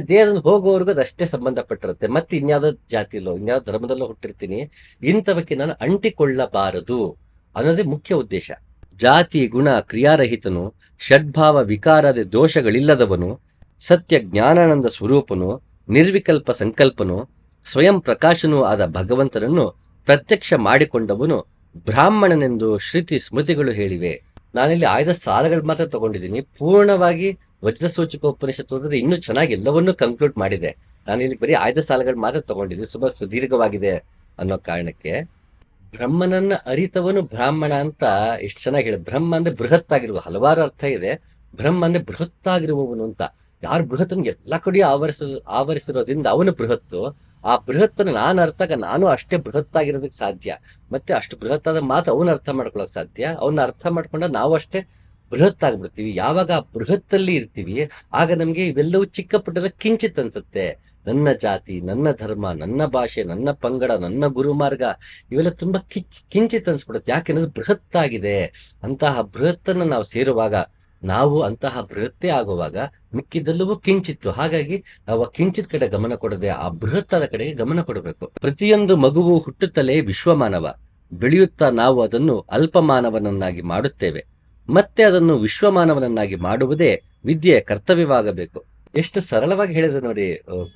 ದೇಹದಿಂದ ಹೋಗೋವರೆಗೂ ಅದಷ್ಟೇ ಸಂಬಂಧಪಟ್ಟಿರುತ್ತೆ. ಮತ್ತೆ ಇನ್ಯಾವುದೋ ಜಾತಿಯಲ್ಲೋ ಇನ್ಯಾವುದೋ ಧರ್ಮದಲ್ಲೋ ಹುಟ್ಟಿರ್ತೀನಿ, ಇಂಥವಕ್ಕೆ ನಾನು ಅಂಟಿಕೊಳ್ಳಬಾರದು ಅನ್ನೋದೇ ಮುಖ್ಯ ಉದ್ದೇಶ. ಜಾತಿ ಗುಣ ಕ್ರಿಯಾರಹಿತನು, ಷಡ್ಭಾವ ವಿಕಾರದ ದೋಷಗಳಿಲ್ಲದವನು, ಸತ್ಯ ಜ್ಞಾನಾನಂದ ಸ್ವರೂಪನು, ನಿರ್ವಿಕಲ್ಪ ಸಂಕಲ್ಪನು, ಸ್ವಯಂ ಪ್ರಕಾಶನೂ ಆದ ಭಗವಂತನನ್ನು ಪ್ರತ್ಯಕ್ಷ ಮಾಡಿಕೊಂಡವನು ಬ್ರಾಹ್ಮಣನೆಂದು ಶ್ರುತಿ ಸ್ಮೃತಿಗಳು ಹೇಳಿವೆ. ನಾನಿಲ್ಲಿ ಆಯ್ದ ಸಾಲಗಳು ಮಾತ್ರ ತಗೊಂಡಿದ್ದೀನಿ. ಪೂರ್ಣವಾಗಿ ವಜ್ರಸೂಚಕ ಉಪನಿಷತ್ತು ಓದಿದ್ರೆ ಇನ್ನೂ ಚೆನ್ನಾಗಿ ಎಲ್ಲವನ್ನೂ ಕನ್ಕ್ಲೂಡ್ ಮಾಡಿದೆ. ನಾನಿಲ್ಲಿ ಬರೀ ಆಯ್ದ ಸಾಲಗಳು ಮಾತ್ರ ತಗೊಂಡಿದ್ದೀನಿ, ತುಂಬಾ ಸುದೀರ್ಘವಾಗಿದೆ ಅನ್ನೋ ಕಾರಣಕ್ಕೆ. ಬ್ರಹ್ಮನನ್ನ ಅರಿತವನು ಬ್ರಾಹ್ಮಣ ಅಂತ ಎಷ್ಟು ಚೆನ್ನಾಗಿ ಹೇಳಿ. ಬ್ರಹ್ಮ ಅಂದ್ರೆ ಬೃಹತ್ ಆಗಿರುವ, ಹಲವಾರು ಅರ್ಥ ಇದೆ. ಬ್ರಹ್ಮ ಅಂದ್ರೆ ಬೃಹತ್ತಾಗಿರುವವನು ಅಂತ. ಯಾರು ಬೃಹತ್ತನ್ನು ಎಲ್ಲ ಕಡೆ ಆವರಿಸಿರೋದ್ರಿಂದ ಅವನು ಬೃಹತ್ತು. ಆ ಬೃಹತ್ತನ್ನು ನಾನು ಅರ್ಥಾಗ ನಾನು ಅಷ್ಟೇ ಬೃಹತ್ತಾಗಿರೋದಕ್ಕೆ ಸಾಧ್ಯ. ಮತ್ತೆ ಅಷ್ಟು ಬೃಹತ್ತಾದ ಮಾತು ಅವನು ಅರ್ಥ ಮಾಡ್ಕೊಳಕ್ ಸಾಧ್ಯ. ಅವನ್ನ ಅರ್ಥ ಮಾಡ್ಕೊಂಡ ನಾವು ಅಷ್ಟೇ ಬೃಹತ್ ಆಗ್ಬಿಡ್ತೀವಿ. ಯಾವಾಗ ಆ ಬೃಹತ್ತಲ್ಲಿ ಇರ್ತೀವಿ ಆಗ ನಮ್ಗೆ ಇವೆಲ್ಲವೂ ಚಿಕ್ಕ ಪುಟ್ಟದ ಕಿಂಚಿತ್ ಅನ್ಸುತ್ತೆ. ನನ್ನ ಜಾತಿ, ನನ್ನ ಧರ್ಮ, ನನ್ನ ಭಾಷೆ, ನನ್ನ ಪಂಗಡ, ನನ್ನ ಗುರುಮಾರ್ಗ ಇವೆಲ್ಲ ತುಂಬಾ ಕಿಂಚಿತ್ ಅನ್ಸ್ಬಿಡುತ್ತೆ. ಯಾಕೆಂದ್ರೆ ಬೃಹತ್ತಾಗಿದೆ. ಅಂತಹ ಬೃಹತ್ತನ್ನು ನಾವು ಸೇರುವಾಗ, ನಾವು ಅಂತಹ ಬೃಹತ್ತೇ ಆಗುವಾಗ ಮಿಕ್ಕಿದೆಲ್ಲವೂ ಕಿಂಚಿತ್ತು. ಹಾಗಾಗಿ ನಾವು ಆ ಕಿಂಚಿತ್ ಕಡೆ ಗಮನ ಕೊಡದೆ ಆ ಬೃಹತ್ತಾದ ಕಡೆಗೆ ಗಮನ ಕೊಡಬೇಕು. ಪ್ರತಿಯೊಂದು ಮಗುವು ಹುಟ್ಟುತ್ತಲೇ ವಿಶ್ವಮಾನವ. ಬೆಳೆಯುತ್ತಾ ನಾವು ಅದನ್ನು ಅಲ್ಪಮಾನವನನ್ನಾಗಿ ಮಾಡುತ್ತೇವೆ. ಮತ್ತೆ ಅದನ್ನು ವಿಶ್ವಮಾನವನನ್ನಾಗಿ ಮಾಡುವುದೇ ವಿದ್ಯೆಯ ಕರ್ತವ್ಯವಾಗಬೇಕು. ಎಷ್ಟು ಸರಳವಾಗಿ ಹೇಳಿದ್ರು ನೋಡಿ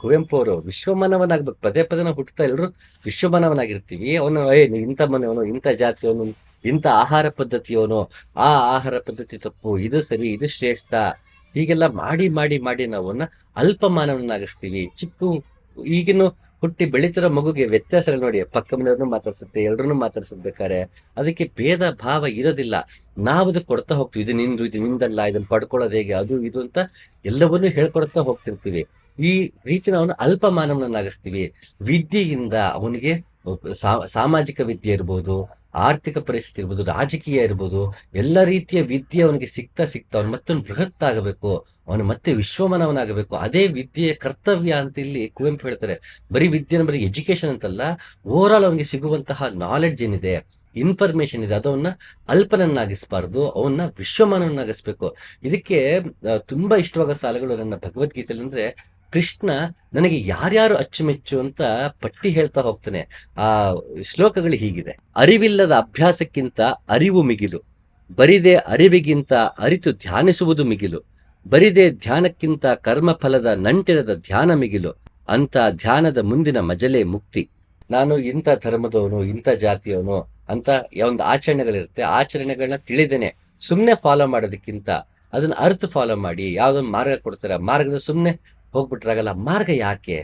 ಕುವೆಂಪು ಅವರು. ವಿಶ್ವಮಾನವನಾಗ್ಬೇಕು. ಪದೇ ಪದೇ ನಾವು ಹುಟ್ಟುತ್ತಾ ಎಲ್ಲರೂ ವಿಶ್ವಮಾನವನಾಗಿರ್ತೀವಿ. ಅವನು ಇಂಥ ಮನೆಯವನು, ಇಂಥ ಜಾತಿಯವನು, ಇಂಥ ಆಹಾರ ಪದ್ಧತಿಯವನು, ಆ ಆಹಾರ ಪದ್ಧತಿ ತಪ್ಪು, ಇದು ಸರಿ, ಇದು ಶ್ರೇಷ್ಠ, ಹೀಗೆಲ್ಲ ಮಾಡಿ ಮಾಡಿ ಮಾಡಿ ನಾವನ್ನ ಅಲ್ಪಮಾನವನ್ನಾಗಿಸ್ತೀವಿ. ಈಗಿನ ಹುಟ್ಟಿ ಬೆಳೀತಿರೋ ಮಗುಗೆ ವ್ಯತ್ಯಾಸ ನೋಡಿ. ಪಕ್ಕ ಮನೆಯವ್ರನ್ನೂ ಮಾತಾಡ್ಸುತ್ತೆ, ಎಲ್ರನ್ನೂ ಮಾತಾಡ್ಸಬೇಕಾರೆ ಅದಕ್ಕೆ ಭೇದ ಭಾವ ಇರೋದಿಲ್ಲ. ನಾವು ಅದಕ್ಕೆ ಕೊಡ್ತಾ ಹೋಗ್ತೀವಿ. ಇದು ನಿಂದು, ಇದು ನಿಂದಲ್ಲ, ಇದನ್ನ ಪಡ್ಕೊಳ್ಳೋದು ಹೇಗೆ, ಅದು ಇದು ಅಂತ ಎಲ್ಲವನ್ನೂ ಹೇಳ್ಕೊಡ್ತಾ ಹೋಗ್ತಿರ್ತೀವಿ. ಈ ರೀತಿ ನಾವು ಅಲ್ಪಮಾನವನನ್ನಾಗಿಸ್ತೀವಿ. ವಿದ್ಯೆಯಿಂದ ಅವನಿಗೆ ಸಾಮಾಜಿಕ ವಿದ್ಯೆ ಇರ್ಬೋದು, ಆರ್ಥಿಕ ಪರಿಸ್ಥಿತಿ ಇರ್ಬೋದು, ರಾಜಕೀಯ ಇರ್ಬೋದು, ಎಲ್ಲ ರೀತಿಯ ವಿದ್ಯೆ ಅವನಿಗೆ ಸಿಗ್ತಾ ಅವನು ಮತ್ತೊಂದು ಬೃಹತ್ ಆಗಬೇಕು, ಅವನು ಮತ್ತೆ ವಿಶ್ವಮಾನವನಾಗಬೇಕು. ಅದೇ ವಿದ್ಯೆಯ ಕರ್ತವ್ಯ ಅಂತ ಇಲ್ಲಿ ಕುವೆಂಪು ಹೇಳ್ತಾರೆ. ಬರೀ ವಿದ್ಯೆನ ಬರೀ ಎಜುಕೇಶನ್ ಅಂತಲ್ಲ, ಓವರ್ ಆಲ್ ಅವನಿಗೆ ಸಿಗುವಂತಹ ನಾಲೆಡ್ಜ್ ಏನಿದೆ, ಇನ್ಫಾರ್ಮೇಶನ್ ಇದೆ, ಅದನ್ನ ಅಲ್ಪನನ್ನಾಗಿಸ್ಬಾರ್ದು, ಅವನ್ನ ವಿಶ್ವಮಾನವನ್ನಾಗಿಸ್ಬೇಕು. ಇದಕ್ಕೆ ತುಂಬಾ ಇಷ್ಟವಾದ ಸಾಲುಗಳು ನನ್ನ ಭಗವದ್ಗೀತೆಯಲ್ಲಿ. ಅಂದ್ರೆ ಕೃಷ್ಣ ನನಗೆ ಯಾರ್ಯಾರು ಅಚ್ಚುಮೆಚ್ಚು ಅಂತ ಪಟ್ಟಿ ಹೇಳ್ತಾ ಹೋಗ್ತಾನೆ. ಆ ಶ್ಲೋಕಗಳು ಹೀಗಿದೆ: ಅರಿವಿಲ್ಲದ ಅಭ್ಯಾಸಕ್ಕಿಂತ ಅರಿವು ಮಿಗಿಲು, ಬರಿದೆ ಅರಿವಿಗಿಂತ ಅರಿತು ಧ್ಯಾನಿಸುವುದು ಮಿಗಿಲು, ಬರಿದೆ ಧ್ಯಾನಕ್ಕಿಂತ ಕರ್ಮಫಲದ ನಂಟಿರದ ಧ್ಯಾನ ಮಿಗಿಲು, ಅಂತ ಧ್ಯಾನದ ಮುಂದಿನ ಮಜಲೇ ಮುಕ್ತಿ. ನಾನು ಇಂಥ ಧರ್ಮದವನು, ಇಂಥ ಜಾತಿಯವನು ಅಂತ ಒಂದು ಆಚರಣೆಗಳಿರುತ್ತೆ. ಆಚರಣೆಗಳನ್ನ ತಿಳಿದೇನೆ ಸುಮ್ಮನೆ ಫಾಲೋ ಮಾಡೋದಕ್ಕಿಂತ ಅದನ್ನ ಅರ್ಥ ಫಾಲೋ ಮಾಡಿ. ಯಾವ್ದೊಂದು ಮಾರ್ಗ ಕೊಡ್ತಾರೆ, ಮಾರ್ಗದ ಸುಮ್ಮನೆ ಹೋಗ್ಬಿಟ್ರಾಗಲ್ಲ. ಮಾರ್ಗ ಯಾಕೆ,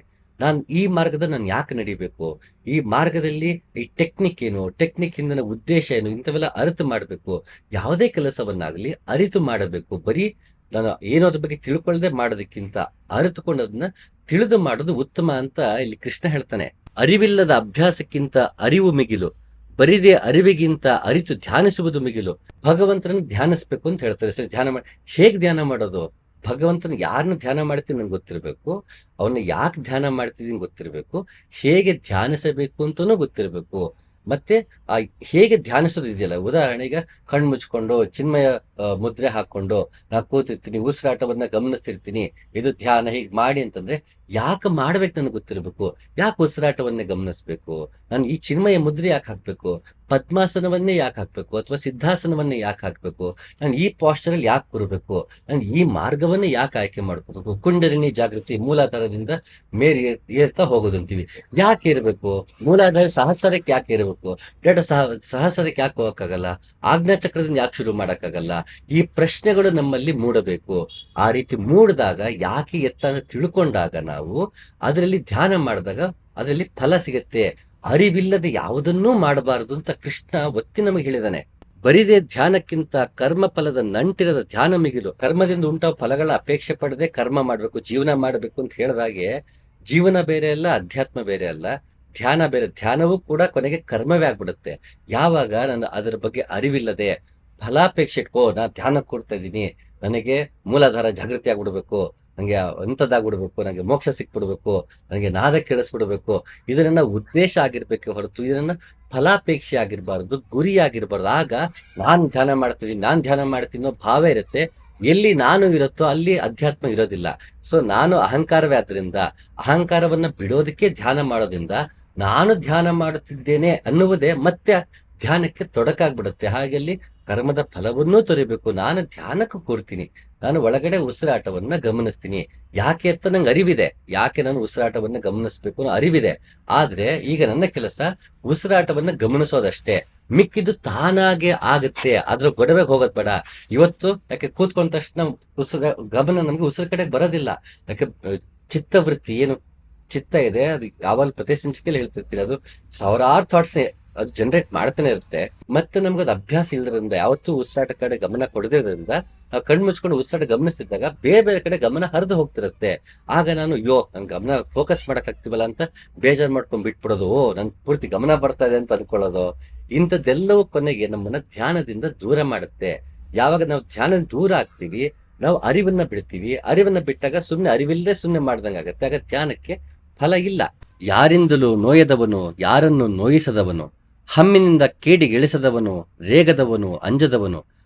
ಈ ಮಾರ್ಗದಲ್ಲಿ ನಾನು ಯಾಕೆ ನಡಿಬೇಕು, ಈ ಮಾರ್ಗದಲ್ಲಿ ಈ ಟೆಕ್ನಿಕ್ ಏನು, ಟೆಕ್ನಿಕ್ ಹಿಂದಿನ ಉದ್ದೇಶ ಏನು, ಇಂಥವೆಲ್ಲ ಅರಿತು ಮಾಡಬೇಕು. ಯಾವುದೇ ಕೆಲಸವನ್ನಾಗಲಿ ಅರಿತು ಮಾಡಬೇಕು. ಬರೀ ನಾನು ಏನೋ ಅದ್ರ ಬಗ್ಗೆ ತಿಳ್ಕೊಳ್ಳದೆ ಮಾಡೋದಕ್ಕಿಂತ ಅರಿತುಕೊಂಡದನ್ನ ತಿಳಿದು ಮಾಡೋದು ಉತ್ತಮ ಅಂತ ಇಲ್ಲಿ ಕೃಷ್ಣ ಹೇಳ್ತಾನೆ. ಅರಿವಿಲ್ಲದ ಅಭ್ಯಾಸಕ್ಕಿಂತ ಅರಿವು ಮಿಗಿಲು, ಬರಿದೇ ಅರಿವಿಗಿಂತ ಅರಿತು ಧ್ಯಾನಿಸುವುದು ಮಿಗಿಲು. ಭಗವಂತನನ್ನು ಧ್ಯಾನಿಸ್ಬೇಕು ಅಂತ ಹೇಳ್ತಾರೆ. ಸರಿ, ಧ್ಯಾನ ಮಾಡಿ. ಹೇಗೆ ಧ್ಯಾನ ಮಾಡೋದು? ಭಗವಂತನ ಯಾರನ್ನ ಧ್ಯಾನ ಮಾಡ್ತೀನಿ ನಂಗೆ ಗೊತ್ತಿರಬೇಕು, ಅವನ್ನ ಯಾಕೆ ಧ್ಯಾನ ಮಾಡ್ತಿದ್ದೀನಿ ಗೊತ್ತಿರಬೇಕು, ಹೇಗೆ ಧ್ಯಾನಿಸಬೇಕು ಅಂತನೂ ಗೊತ್ತಿರಬೇಕು. ಮತ್ತೆ ಆ ಹೇಗೆ ಧ್ಯಾನಿಸೋದು ಇದೆಯಲ್ಲ, ಉದಾಹರಣೆಗೆ ಕಣ್ಣು ಮುಚ್ಕೊಂಡು ಚಿನ್ಮಯ ಮುದ್ರೆ ಹಾಕೊಂಡು ನಾ ಕೂತಿರ್ತೀನಿ, ಉಸಿರಾಟವನ್ನ ಗಮನಿಸ್ತಿರ್ತೀನಿ, ಇದು ಧ್ಯಾನ ಹೀಗ್ ಮಾಡಿ ಅಂತಂದ್ರೆ ಯಾಕೆ ಮಾಡ್ಬೇಕು ನನಗೆ ಗೊತ್ತಿರ್ಬೇಕು. ಯಾಕೆ ಉಸಿರಾಟವನ್ನೇ ಗಮನಿಸ್ಬೇಕು, ನಾನು ಈ ಚಿನ್ಮಯ ಮುದ್ರೆ ಯಾಕೆ ಹಾಕ್ಬೇಕು, ಪದ್ಮಾಸನವನ್ನೇ ಯಾಕೆ ಹಾಕ್ಬೇಕು, ಅಥವಾ ಸಿದ್ಧಾಸನವನ್ನೇ ಯಾಕೆ ಹಾಕ್ಬೇಕು, ನಾನು ಈ ಪಾಸ್ಚರ್ ಅಲ್ಲಿ ಯಾಕೆ ಕೂರಬೇಕು, ನಾನು ಈ ಮಾರ್ಗವನ್ನೇ ಯಾಕೆ ಆಯ್ಕೆ ಮಾಡ್ಕೋಬೇಕು. ಕುಂಡಲಿನಿ ಜಾಗೃತಿ ಮೂಲಾಧಾರದಿಂದ ಮೇರಿ ಏರ್ತಾ ಹೋಗೋದಂತೀವಿ. ಯಾಕೆ ಇರಬೇಕು, ಮೂಲಾಧಾರ ಸಹಸ್ರಕ್ಕೆ ಯಾಕೆ ಇರಬೇಕು, ಡೇಟಾ ಸಹಸ್ರಕ್ಕೆ ಯಾಕೆ ಹೋಗಕ್ಕಾಗಲ್ಲ, ಆಜ್ಞಾ ಚಕ್ರದಿಂದ ಯಾಕೆ ಶುರು ಮಾಡಕ್ಕಾಗಲ್ಲ. ಈ ಪ್ರಶ್ನೆಗಳು ನಮ್ಮಲ್ಲಿ ಮೂಡಬೇಕು. ಆ ರೀತಿ ಮೂಡಿದಾಗ, ಯಾಕೆ ಎತ್ತ ಅಂತ ತಿಳ್ಕೊಂಡಾಗ ನಾವು ಅದರಲ್ಲಿ ಧ್ಯಾನ ಮಾಡಿದಾಗ ಅದರಲ್ಲಿ ಫಲ ಸಿಗತ್ತೆ. ಅರಿವಿಲ್ಲದೆ ಯಾವುದನ್ನೂ ಮಾಡಬಾರದು ಅಂತ ಕೃಷ್ಣ ಒತ್ತಿ ನಮಗೆ ಹೇಳಿದಾನೆ. ಬರಿದೇ ಧ್ಯಾನಕ್ಕಿಂತ ಕರ್ಮ ಫಲದ ನಂಟಿರದ ಧ್ಯಾನ ಮಿಗಿಲು. ಕರ್ಮದಿಂದ ಉಂಟಾವ ಫಲಗಳ ಅಪೇಕ್ಷೆ ಪಡದೆ ಕರ್ಮ ಮಾಡ್ಬೇಕು, ಜೀವನ ಮಾಡಬೇಕು ಅಂತ ಹೇಳಿದಾಗೆ, ಜೀವನ ಬೇರೆ ಅಲ್ಲ, ಅಧ್ಯಾತ್ಮ ಬೇರೆ ಅಲ್ಲ, ಧ್ಯಾನ ಬೇರೆ. ಧ್ಯಾನವೂ ಕೂಡ ಕೊನೆಗೆ ಕರ್ಮವೇ ಆಗ್ಬಿಡುತ್ತೆ. ಯಾವಾಗ ನಾನು ಅದರ ಬಗ್ಗೆ ಅರಿವಿಲ್ಲದೆ ಫಲಾಪೇಕ್ಷೆ ಇಟ್ಕೋ, ನಾ ಧ್ಯಾನ ಕೊಡ್ತಾ ಇದ್ದೀನಿ, ನನಗೆ ಮೂಲಾಧಾರ ಜಾಗೃತಿ ಆಗ್ಬಿಡ್ಬೇಕು, ನನಗೆ ಅಂಥದ್ದಾಗ್ಬಿಡ್ಬೇಕು, ನನಗೆ ಮೋಕ್ಷ ಸಿಕ್ಬಿಡ್ಬೇಕು, ನನಗೆ ನಾದ ಕೇಳಿಸ್ಬಿಡ್ಬೇಕು, ಇದು ನನ್ನ ಉದ್ದೇಶ ಆಗಿರ್ಬೇಕು ಹೊರತು ಇದನ್ನ ಫಲಾಪೇಕ್ಷೆ ಆಗಿರ್ಬಾರ್ದು, ಗುರಿ ಆಗಿರ್ಬಾರ್ದು. ಆಗ ನಾನ್ ಧ್ಯಾನ ಮಾಡ್ತೀನಿ ಅನ್ನೋ ಭಾವ ಇರುತ್ತೆ. ಎಲ್ಲಿ ನಾನು ಇರುತ್ತೋ ಅಲ್ಲಿ ಅಧ್ಯಾತ್ಮ ಇರೋದಿಲ್ಲ. ಸೊ ನಾನು ಅಹಂಕಾರವೇ. ಆದ್ರಿಂದ ಅಹಂಕಾರವನ್ನ ಬಿಡೋದಕ್ಕೆ ಧ್ಯಾನ ಮಾಡೋದ್ರಿಂದ ನಾನು ಧ್ಯಾನ ಮಾಡುತ್ತಿದ್ದೇನೆ ಅನ್ನುವುದೇ ಮತ್ತೆ ಧ್ಯಾನಕ್ಕೆ ತೊಡಕಾಗ್ಬಿಡುತ್ತೆ. ಹಾಗೆಲ್ಲಿ ಕರ್ಮದ ಫಲವನ್ನೂ ತೊರಿಬೇಕು. ನಾನು ಧ್ಯಾನಕ್ಕೆ ಕೂರ್ತೀನಿ, ನಾನು ಒಳಗಡೆ ಉಸಿರಾಟವನ್ನ ಗಮನಿಸ್ತೀನಿ. ಯಾಕೆ ಅಂತ ನಂಗೆ ಅರಿವಿದೆ, ಯಾಕೆ ನಾನು ಉಸಿರಾಟವನ್ನ ಗಮನಿಸ್ಬೇಕು ಅನ್ನೋ ಅರಿವಿದೆ. ಆದ್ರೆ ಈಗ ನನ್ನ ಕೆಲಸ ಉಸಿರಾಟವನ್ನ ಗಮನಿಸೋದಷ್ಟೇ. ಮಿಕ್ಕಿದ್ದು ತಾನಾಗೆ ಆಗುತ್ತೆ, ಅದ್ರ ಗೊಡವೆಗೆ ಹೋಗೋದ್ ಬೇಡ. ಇವತ್ತು ಯಾಕೆ ಕೂತ್ಕೊಂಡ ತಕ್ಷಣ ಗಮನ ನಮ್ಗೆ ಉಸಿರ ಕಡೆ ಬರೋದಿಲ್ಲ. ಯಾಕೆ ಚಿತ್ತವೃತ್ತಿ ಏನು ಚಿತ್ತ ಇದೆ, ಅದು ಯಾವಾಗ ಪ್ರತಿ ಸಂಚಿಕೆಯಲ್ಲಿ ಹೇಳ್ತಿರ್ತೀನಿ, ಅದು ಸಾವಿರಾರು ಥಾಟ್ಸ್ ಅದು ಜನರೇಟ್ ಮಾಡ್ತಾನೆ ಇರುತ್ತೆ. ಮತ್ತೆ ನಮ್ಗೆ ಅದು ಅಭ್ಯಾಸ ಇಲ್ದ್ರಿಂದ, ಯಾವತ್ತೂ ಉಸಿರಾಟ ಕಡೆ ಗಮನ ಕೊಡದಿರೋದ್ರಿಂದ, ನಾವು ಕಣ್ಣು ಮುಚ್ಕೊಂಡು ಉಸಿರಾಟ ಗಮನಿಸಿದಾಗ ಬೇರೆ ಬೇರೆ ಕಡೆ ಗಮನ ಹರಿದು ಹೋಗ್ತಿರುತ್ತೆ. ಆಗ ನಾನು ನನ್ ಗಮನ ಫೋಕಸ್ ಮಾಡಕ್ ಆಗ್ತಿವಲ್ಲ ಅಂತ ಬೇಜಾರ್ ಮಾಡ್ಕೊಂಡ್ ಬಿಟ್ಬಿಡೋದು, ನನ್ ಪೂರ್ತಿ ಗಮನ ಬರ್ತಾ ಇದೆ ಅಂತ ಅನ್ಕೊಳ್ಳೋದು. ಇಂಥದ್ದೆಲ್ಲವೂ ಕೊನೆಗೆ ನಮ್ಮನ್ನ ಧ್ಯಾನದಿಂದ ದೂರ ಮಾಡುತ್ತೆ. ಯಾವಾಗ ನಾವು ಧ್ಯಾನ ದೂರ ಆಗ್ತೀವಿ, ನಾವು ಅರಿವನ್ನ ಬಿಡ್ತೀವಿ. ಅರಿವನ್ನ ಬಿಟ್ಟಾಗ ಸುಮ್ನೆ ಅರಿವಿಲ್ಲದೆ ಸುಮ್ನೆ ಮಾಡ್ದಂಗಾಗತ್ತೆ. ಆಗ ಧ್ಯಾನಕ್ಕೆ ಫಲ ಇಲ್ಲ. ಯಾರಿಂದಲೂ ನೋಯದವನು, ಯಾರನ್ನು ನೋಯಿಸದವನು, ಹಮ್ಮಿನಿಂದ ಕೇಡಿಗೆಳಿಸದವನು, ರೇಗದವನು, ಅಂಜದವನು,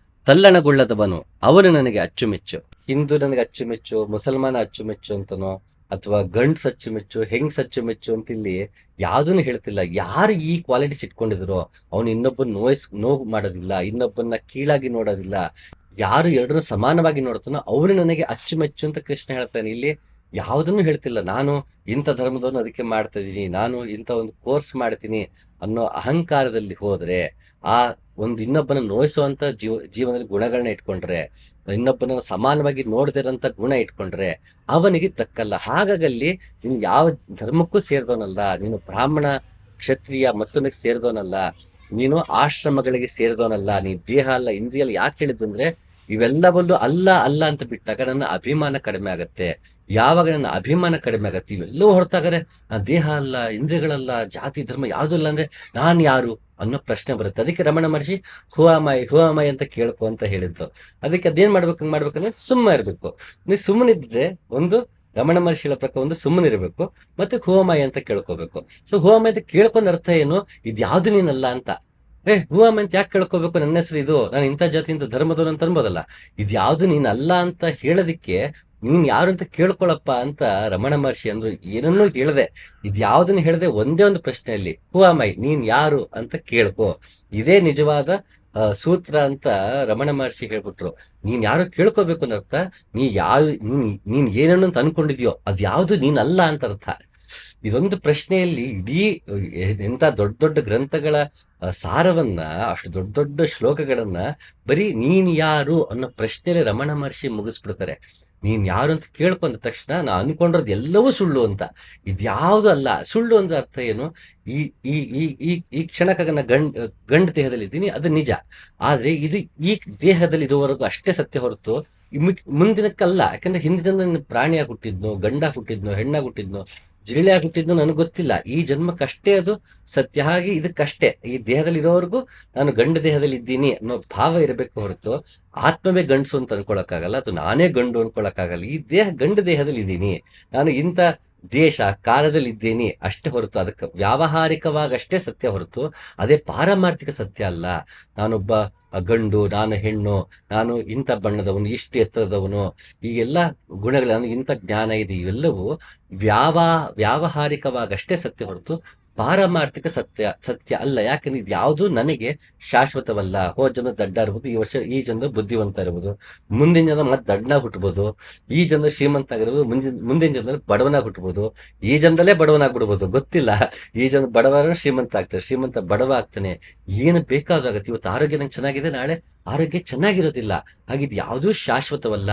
ತಲ್ಲಣಗೊಳ್ಳದವನು, ಅವನು ನನಗೆ ಅಚ್ಚುಮೆಚ್ಚು. ಹಿಂದೂ ನನಗೆ ಅಚ್ಚುಮೆಚ್ಚು, ಮುಸಲ್ಮಾನ ಅಚ್ಚುಮೆಚ್ಚು ಅಂತನೋ, ಅಥವಾ ಗಂಡ್ಸ್ ಅಚ್ಚುಮೆಚ್ಚು, ಹೆಂಗ್ಸ್ ಅಚ್ಚುಮೆಚ್ಚು ಅಂತ ಇಲ್ಲಿ ಯಾವ್ದನ್ನು ಹೇಳ್ತಿಲ್ಲ. ಯಾರು ಈ ಕ್ವಾಲಿಟೀಸ್ ಇಟ್ಕೊಂಡಿದ್ರು, ಅವನು ಇನ್ನೊಬ್ಬನ ನೋವು ಮಾಡೋದಿಲ್ಲ, ಇನ್ನೊಬ್ಬನ ಕೀಳಾಗಿ ನೋಡೋದಿಲ್ಲ. ಯಾರು ಎರಡನ್ನೂ ಸಮಾನವಾಗಿ ನೋಡ್ತಾನೋ ಅವನು ನನಗೆ ಅಚ್ಚುಮೆಚ್ಚು ಅಂತ ಕೃಷ್ಣ ಹೇಳ್ತಾನೆ. ಇಲ್ಲಿ ಯಾವುದನ್ನು ಹೇಳ್ತಿಲ್ಲ, ನಾನು ಇಂಥ ಧರ್ಮದವನು ಅದಕ್ಕೆ ಮಾಡ್ತಾ ಇದ್ದೀನಿ, ನಾನು ಇಂಥ ಒಂದು ಕೋರ್ಸ್ ಮಾಡ್ತೀನಿ ಅನ್ನೋ ಅಹಂಕಾರದಲ್ಲಿ ಹೋದ್ರೆ, ಆ ಒಂದು ಇನ್ನೊಬ್ಬನ ನೋಯಿಸುವಂತ ಜೀವನದಲ್ಲಿ ಗುಣಗಳನ್ನ ಇಟ್ಕೊಂಡ್ರೆ, ಇನ್ನೊಬ್ಬನ ಸಮಾನವಾಗಿ ನೋಡ್ದಿರೋಂಥ ಗುಣ ಇಟ್ಕೊಂಡ್ರೆ ಅವನಿಗೆ ತಕ್ಕಲ್ಲ. ಹಾಗಾಗಿ ನೀನು ಯಾವ ಧರ್ಮಕ್ಕೂ ಸೇರಿದವನಲ್ಲ, ನೀನು ಬ್ರಾಹ್ಮಣ, ಕ್ಷತ್ರಿಯ ಮತ್ತೊಂದಕ್ಕೆ ಸೇರಿದವನಲ್ಲ, ನೀನು ಆಶ್ರಮಗಳಿಗೆ ಸೇರಿದವನಲ್ಲ, ನೀನ್ ದೇಹ ಅಲ್ಲ, ಇಂದ್ರಿಯ ಅಲ್ಲ. ಯಾಕೆ ಹೇಳಿದ್ದು ಅಂದ್ರೆ, ಇವೆಲ್ಲವಲ್ಲೂ ಅಲ್ಲ ಅಲ್ಲ ಅಂತ ಬಿಟ್ಟಾಗ ನನ್ನ ಅಭಿಮಾನ ಕಡಿಮೆ ಆಗತ್ತೆ. ಯಾವಾಗ ನನ್ನ ಅಭಿಮಾನ ಕಡಿಮೆ ಆಗತ್ತೆ, ಇವೆಲ್ಲವೂ ಹೊರತಾಗರೆ ನಾ ದೇಹ ಅಲ್ಲ, ಇಂದ್ರಿಯಗಳಲ್ಲ, ಜಾತಿ ಧರ್ಮ ಯಾವ್ದು ಇಲ್ಲ ಅಂದ್ರೆ ನಾನ್ ಯಾರು ಅನ್ನೋ ಪ್ರಶ್ನೆ ಬರುತ್ತೆ. ಅದಕ್ಕೆ ರಮಣ ಮಹರ್ಷಿ ಹೂ ಅಮಾಯ್ ಅಂತ ಕೇಳ್ಕೊ ಅಂತ ಹೇಳಿದ್ದು. ಅದಕ್ಕೆ ಅದೇನ್ ಮಾಡ್ಬೇಕಂದ್ರೆ ಸುಮ್ಮನೆ ಇರ್ಬೇಕು. ನೀವು ಸುಮ್ಮನಿದ್ರೆ, ಒಂದು ರಮಣ ಮಹರ್ಷಿ ಹೇಳೋ ಪ್ರಕಾರ ಒಂದು ಸುಮ್ಮನಿರ್ಬೇಕು, ಮತ್ತೆ ಹೂ ಅಂತ ಕೇಳ್ಕೋಬೇಕು. ಸೊ ಹೂ ಅಂತ ಕೇಳ್ಕೊಂಡ್ ಅರ್ಥ ಏನು, ಇದ್ಯಾವ್ದು ನೀನಲ್ಲ ಅಂತ. ಹೂವಮ್ಮ ಅಂತ ಯಾಕೆ ಕೇಳ್ಕೋಬೇಕು, ನನ್ನ ಹೆಸರು ಇದು, ನಾನು ಇಂಥ ಜಾತಿ ಇಂಥ ಧರ್ಮದವನು ಅಂತ ಅನ್ಬೋದಲ್ಲ. ಇದ್ಯಾವ್ದು ನೀನಲ್ಲ ಅಂತ ಹೇಳೋದಿಕ್ಕೆ ನೀನ್ ಯಾರು ಅಂತ ಕೇಳ್ಕೊಳಪ್ಪ ಅಂತ ರಮಣ ಮಹರ್ಷಿ ಅಂದ್ರು. ಏನನ್ನೂ ಹೇಳದೆ, ಇದ್ಯಾವ್ದನ್ನ ಹೇಳದೆ ಒಂದೇ ಒಂದು ಪ್ರಶ್ನೆಯಲ್ಲಿ ಹೂವಮೈ, ನೀನ್ ಯಾರು ಅಂತ ಕೇಳ್ಕೊ. ಇದೇ ನಿಜವಾದ ಸೂತ್ರ ಅಂತ ರಮಣ ಮಹರ್ಷಿ ಹೇಳ್ಬಿಟ್ರು. ನೀನ್ ಯಾರು ಕೇಳ್ಕೋಬೇಕು ಅನ್ನರ್ಥ, ನೀನ್ ಏನನ್ನು ಅಂತ ಅನ್ಕೊಂಡಿದ್ಯೋ ಅದ್ಯಾವ್ದು ನೀನಲ್ಲ ಅಂತ ಅರ್ಥ. ಇದೊಂದು ಪ್ರಶ್ನೆಯಲ್ಲಿ ಇಡೀ ಎಂತ ದೊಡ್ಡ ದೊಡ್ಡ ಗ್ರಂಥಗಳ ಸಾರವನ್ನ, ಅಷ್ಟು ದೊಡ್ಡ ದೊಡ್ಡ ಶ್ಲೋಕಗಳನ್ನ ಬರೀ ನೀನ್ ಯಾರು ಅನ್ನೋ ಪ್ರಶ್ನೆಯಲ್ಲಿ ರಮಣ ಮಹರ್ಷಿ ಮುಗಿಸ್ಬಿಡ್ತಾರೆ. ನೀನ್ ಯಾರು ಅಂತ ಕೇಳ್ಕೊಂಡ ತಕ್ಷಣ ನಾ ಅನ್ಕೊಂಡ್ರದ್ ಎಲ್ಲವೂ ಸುಳ್ಳು ಅಂತ. ಇದ್ಯಾವುದು ಅಲ್ಲ. ಸುಳ್ಳು ಅಂದ್ರೆ ಅರ್ಥ ಏನು, ಈ ಈ ಈ ಈ ಈ ಕ್ಷಣಕ್ಕಾಗ ನಾ ಗಂಡ ದೇಹದಲ್ಲಿ ಇದ್ದೀನಿ, ಅದು ನಿಜ. ಆದ್ರೆ ಇದು ಈ ದೇಹದಲ್ಲಿ ಇರುವವರೆಗೂ ಅಷ್ಟೇ ಸತ್ಯ ಹೊರತು ಮುಂದಿನಕ್ಕಲ್ಲ. ಯಾಕಂದ್ರೆ ಹಿಂದಿನ ಪ್ರಾಣಿಯಾಗಿ ಹುಟ್ಟಿದ್ನೋ, ಗಂಡ ಹುಟ್ಟಿದ್ನೋ, ಹೆಣ್ಣಾಗಿ ಹುಟ್ಟಿದ್ನೋ, ಜಿರಳೆಯಾಗಿ ಹುಟ್ಟಿದ್ನೋ ನನಗೆ ಗೊತ್ತಿಲ್ಲ. ಈ ಜನ್ಮಕ್ಕಷ್ಟೇ ಅದು ಸತ್ಯ. ಹಾಗೆ ಇದಕ್ಕಷ್ಟೇ, ಈ ದೇಹದಲ್ಲಿ ಇರೋವರೆಗೂ ನಾನು ಗಂಡ ದೇಹದಲ್ಲಿ ಇದ್ದೀನಿ ಅನ್ನೋ ಭಾವ ಇರಬೇಕು ಹೊರತು ಆತ್ಮವೇ ಗಂಡಸು ಅಂತ ಅನ್ಕೊಳಕ್ಕಾಗಲ್ಲ, ಅಥವಾ ನಾನೇ ಗಂಡು ಅನ್ಕೊಳಕ್ಕಾಗಲ್ಲ. ಈ ದೇಹ ಗಂಡ ದೇಹದಲ್ಲಿ ಇದ್ದೀನಿ, ನಾನು ಇಂಥ ದೇಶ ಕಾಲದಲ್ಲಿ ಇದ್ದೇನೆ ಅಷ್ಟೇ ಹೊರತು ಅದಕ್ಕೆ ವ್ಯಾವಹಾರಿಕವಾಗಷ್ಟೇ ಸತ್ಯ ಹೊರತು ಅದೇ ಪಾರಮಾರ್ಥಿಕ ಸತ್ಯ ಅಲ್ಲ. ನಾನೊಬ್ಬ ಗಂಡು, ನಾನು ಹೆಣ್ಣು, ನಾನು ಇಂಥ ಬಣ್ಣದವನು, ಇಷ್ಟು ಎತ್ತರದವನು, ಈ ಎಲ್ಲ ಗುಣಗಳು, ನನಗೆ ಇಂಥ ಜ್ಞಾನ ಇದೆ, ಇವೆಲ್ಲವೂ ವ್ಯಾವಹಾರಿಕವಾಗಷ್ಟೇ ಸತ್ಯ ಹೊರತು ಪಾರಮಾರ್ಥಿಕ ಸತ್ಯ ಅಲ್ಲ. ಯಾಕಂದ್ರೆ ಇದು ಯಾವುದು ನನಗೆ ಶಾಶ್ವತವಲ್ಲ. ಹೋದ ಜನ ದಡ್ಡ ಇರ್ಬೋದು, ಈ ವರ್ಷ ಈ ಜನ ಬುದ್ಧಿವಂತ ಇರ್ಬೋದು, ಮುಂದಿನ ಜನ ಮತ್ತೆ ದಡ್ಡನಾಗ ಹುಟ್ಟಬಹುದು, ಈ ಜನ ಶ್ರೀಮಂತ ಆಗಿರ್ಬೋದು, ಮುಂದಿನ ಜನದಲ್ಲಿ ಬಡವನಾಗ ಹುಟ್ಟಬಹುದು, ಈ ಜನದಲ್ಲೇ ಬಡವನಾಗ್ಬಿಡ್ಬೋದು, ಗೊತ್ತಿಲ್ಲ. ಈ ಜನ ಬಡವರ ಶ್ರೀಮಂತ ಆಗ್ತಾರೆ, ಶ್ರೀಮಂತ ಬಡವ ಆಗ್ತಾನೆ, ಏನು ಬೇಕಾದ್ರೂ ಆಗತ್ತೆ. ಇವತ್ತು ಆರೋಗ್ಯ ನಂಗೆ ಚೆನ್ನಾಗಿದೆ, ನಾಳೆ ಆರೋಗ್ಯ ಚೆನ್ನಾಗಿರೋದಿಲ್ಲ. ಹಾಗಿದ್ ಯಾವುದೂ ಶಾಶ್ವತವಲ್ಲ.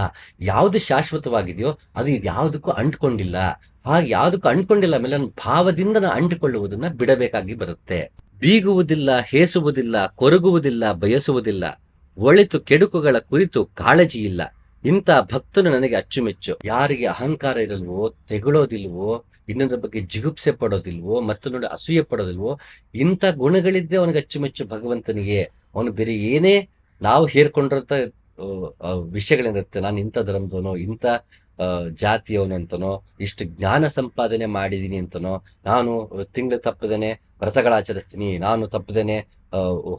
ಯಾವ್ದು ಶಾಶ್ವತವಾಗಿದೆಯೋ ಅದು ಇದು ಯಾವುದಕ್ಕೂ ಅಂಟ್ಕೊಂಡಿಲ್ಲ. ಹಾಗೆ ಯಾವುದಕ್ಕೂ ಅಂಟ್ಕೊಂಡಿಲ್ಲ ಮೇಲೆ ನನ್ನ ಭಾವದಿಂದ ನಾನು ಅಂಟಿಕೊಳ್ಳುವುದನ್ನ ಬಿಡಬೇಕಾಗಿ ಬರುತ್ತೆ. ಬೀಗುವುದಿಲ್ಲ, ಹೇಸುವುದಿಲ್ಲ, ಕೊರಗುವುದಿಲ್ಲ, ಬಯಸುವುದಿಲ್ಲ, ಒಳಿತು ಕೆಡುಕುಗಳ ಕುರಿತು ಕಾಳಜಿ ಇಲ್ಲ. ಇಂಥ ಭಕ್ತನು ನನಗೆ ಅಚ್ಚುಮೆಚ್ಚು. ಯಾರಿಗೆ ಅಹಂಕಾರ ಇರಲ್ವೋ, ತೆಗಳೋದಿಲ್ವೋ, ಇನ್ನೊಂದ್ರ ಬಗ್ಗೆ ಜಿಗುಪ್ಸೆ ಪಡೋದಿಲ್ವೋ, ಮತ್ತೊಂದು ಅಸೂಯೆ ಪಡೋದಿಲ್ವೋ, ಇಂಥ ಗುಣಗಳಿದ್ದೇ ಅವನಿಗೆ ಅಚ್ಚುಮೆಚ್ಚು ಭಗವಂತನಿಗೆ. ಅವನು ಬೇರೆ ಏನೇ ನಾವು ಹೇರ್ಕೊಂಡಿರಂತ ವಿಷಯಗಳೇನಿರುತ್ತೆ, ನಾನು ಇಂಥ ಧರ್ಮದವನೋ, ಇಂಥ ಜಾತಿಯವನು ಅಂತನೋ, ಇಷ್ಟು ಜ್ಞಾನ ಸಂಪಾದನೆ ಮಾಡಿದೀನಿ ಅಂತನೋ, ನಾನು ತಿಂಗಳು ತಪ್ಪದೇನೆ ವ್ರತಗಳಾಚರಿಸ್ತೀನಿ, ನಾನು ತಪ್ಪದೇನೆ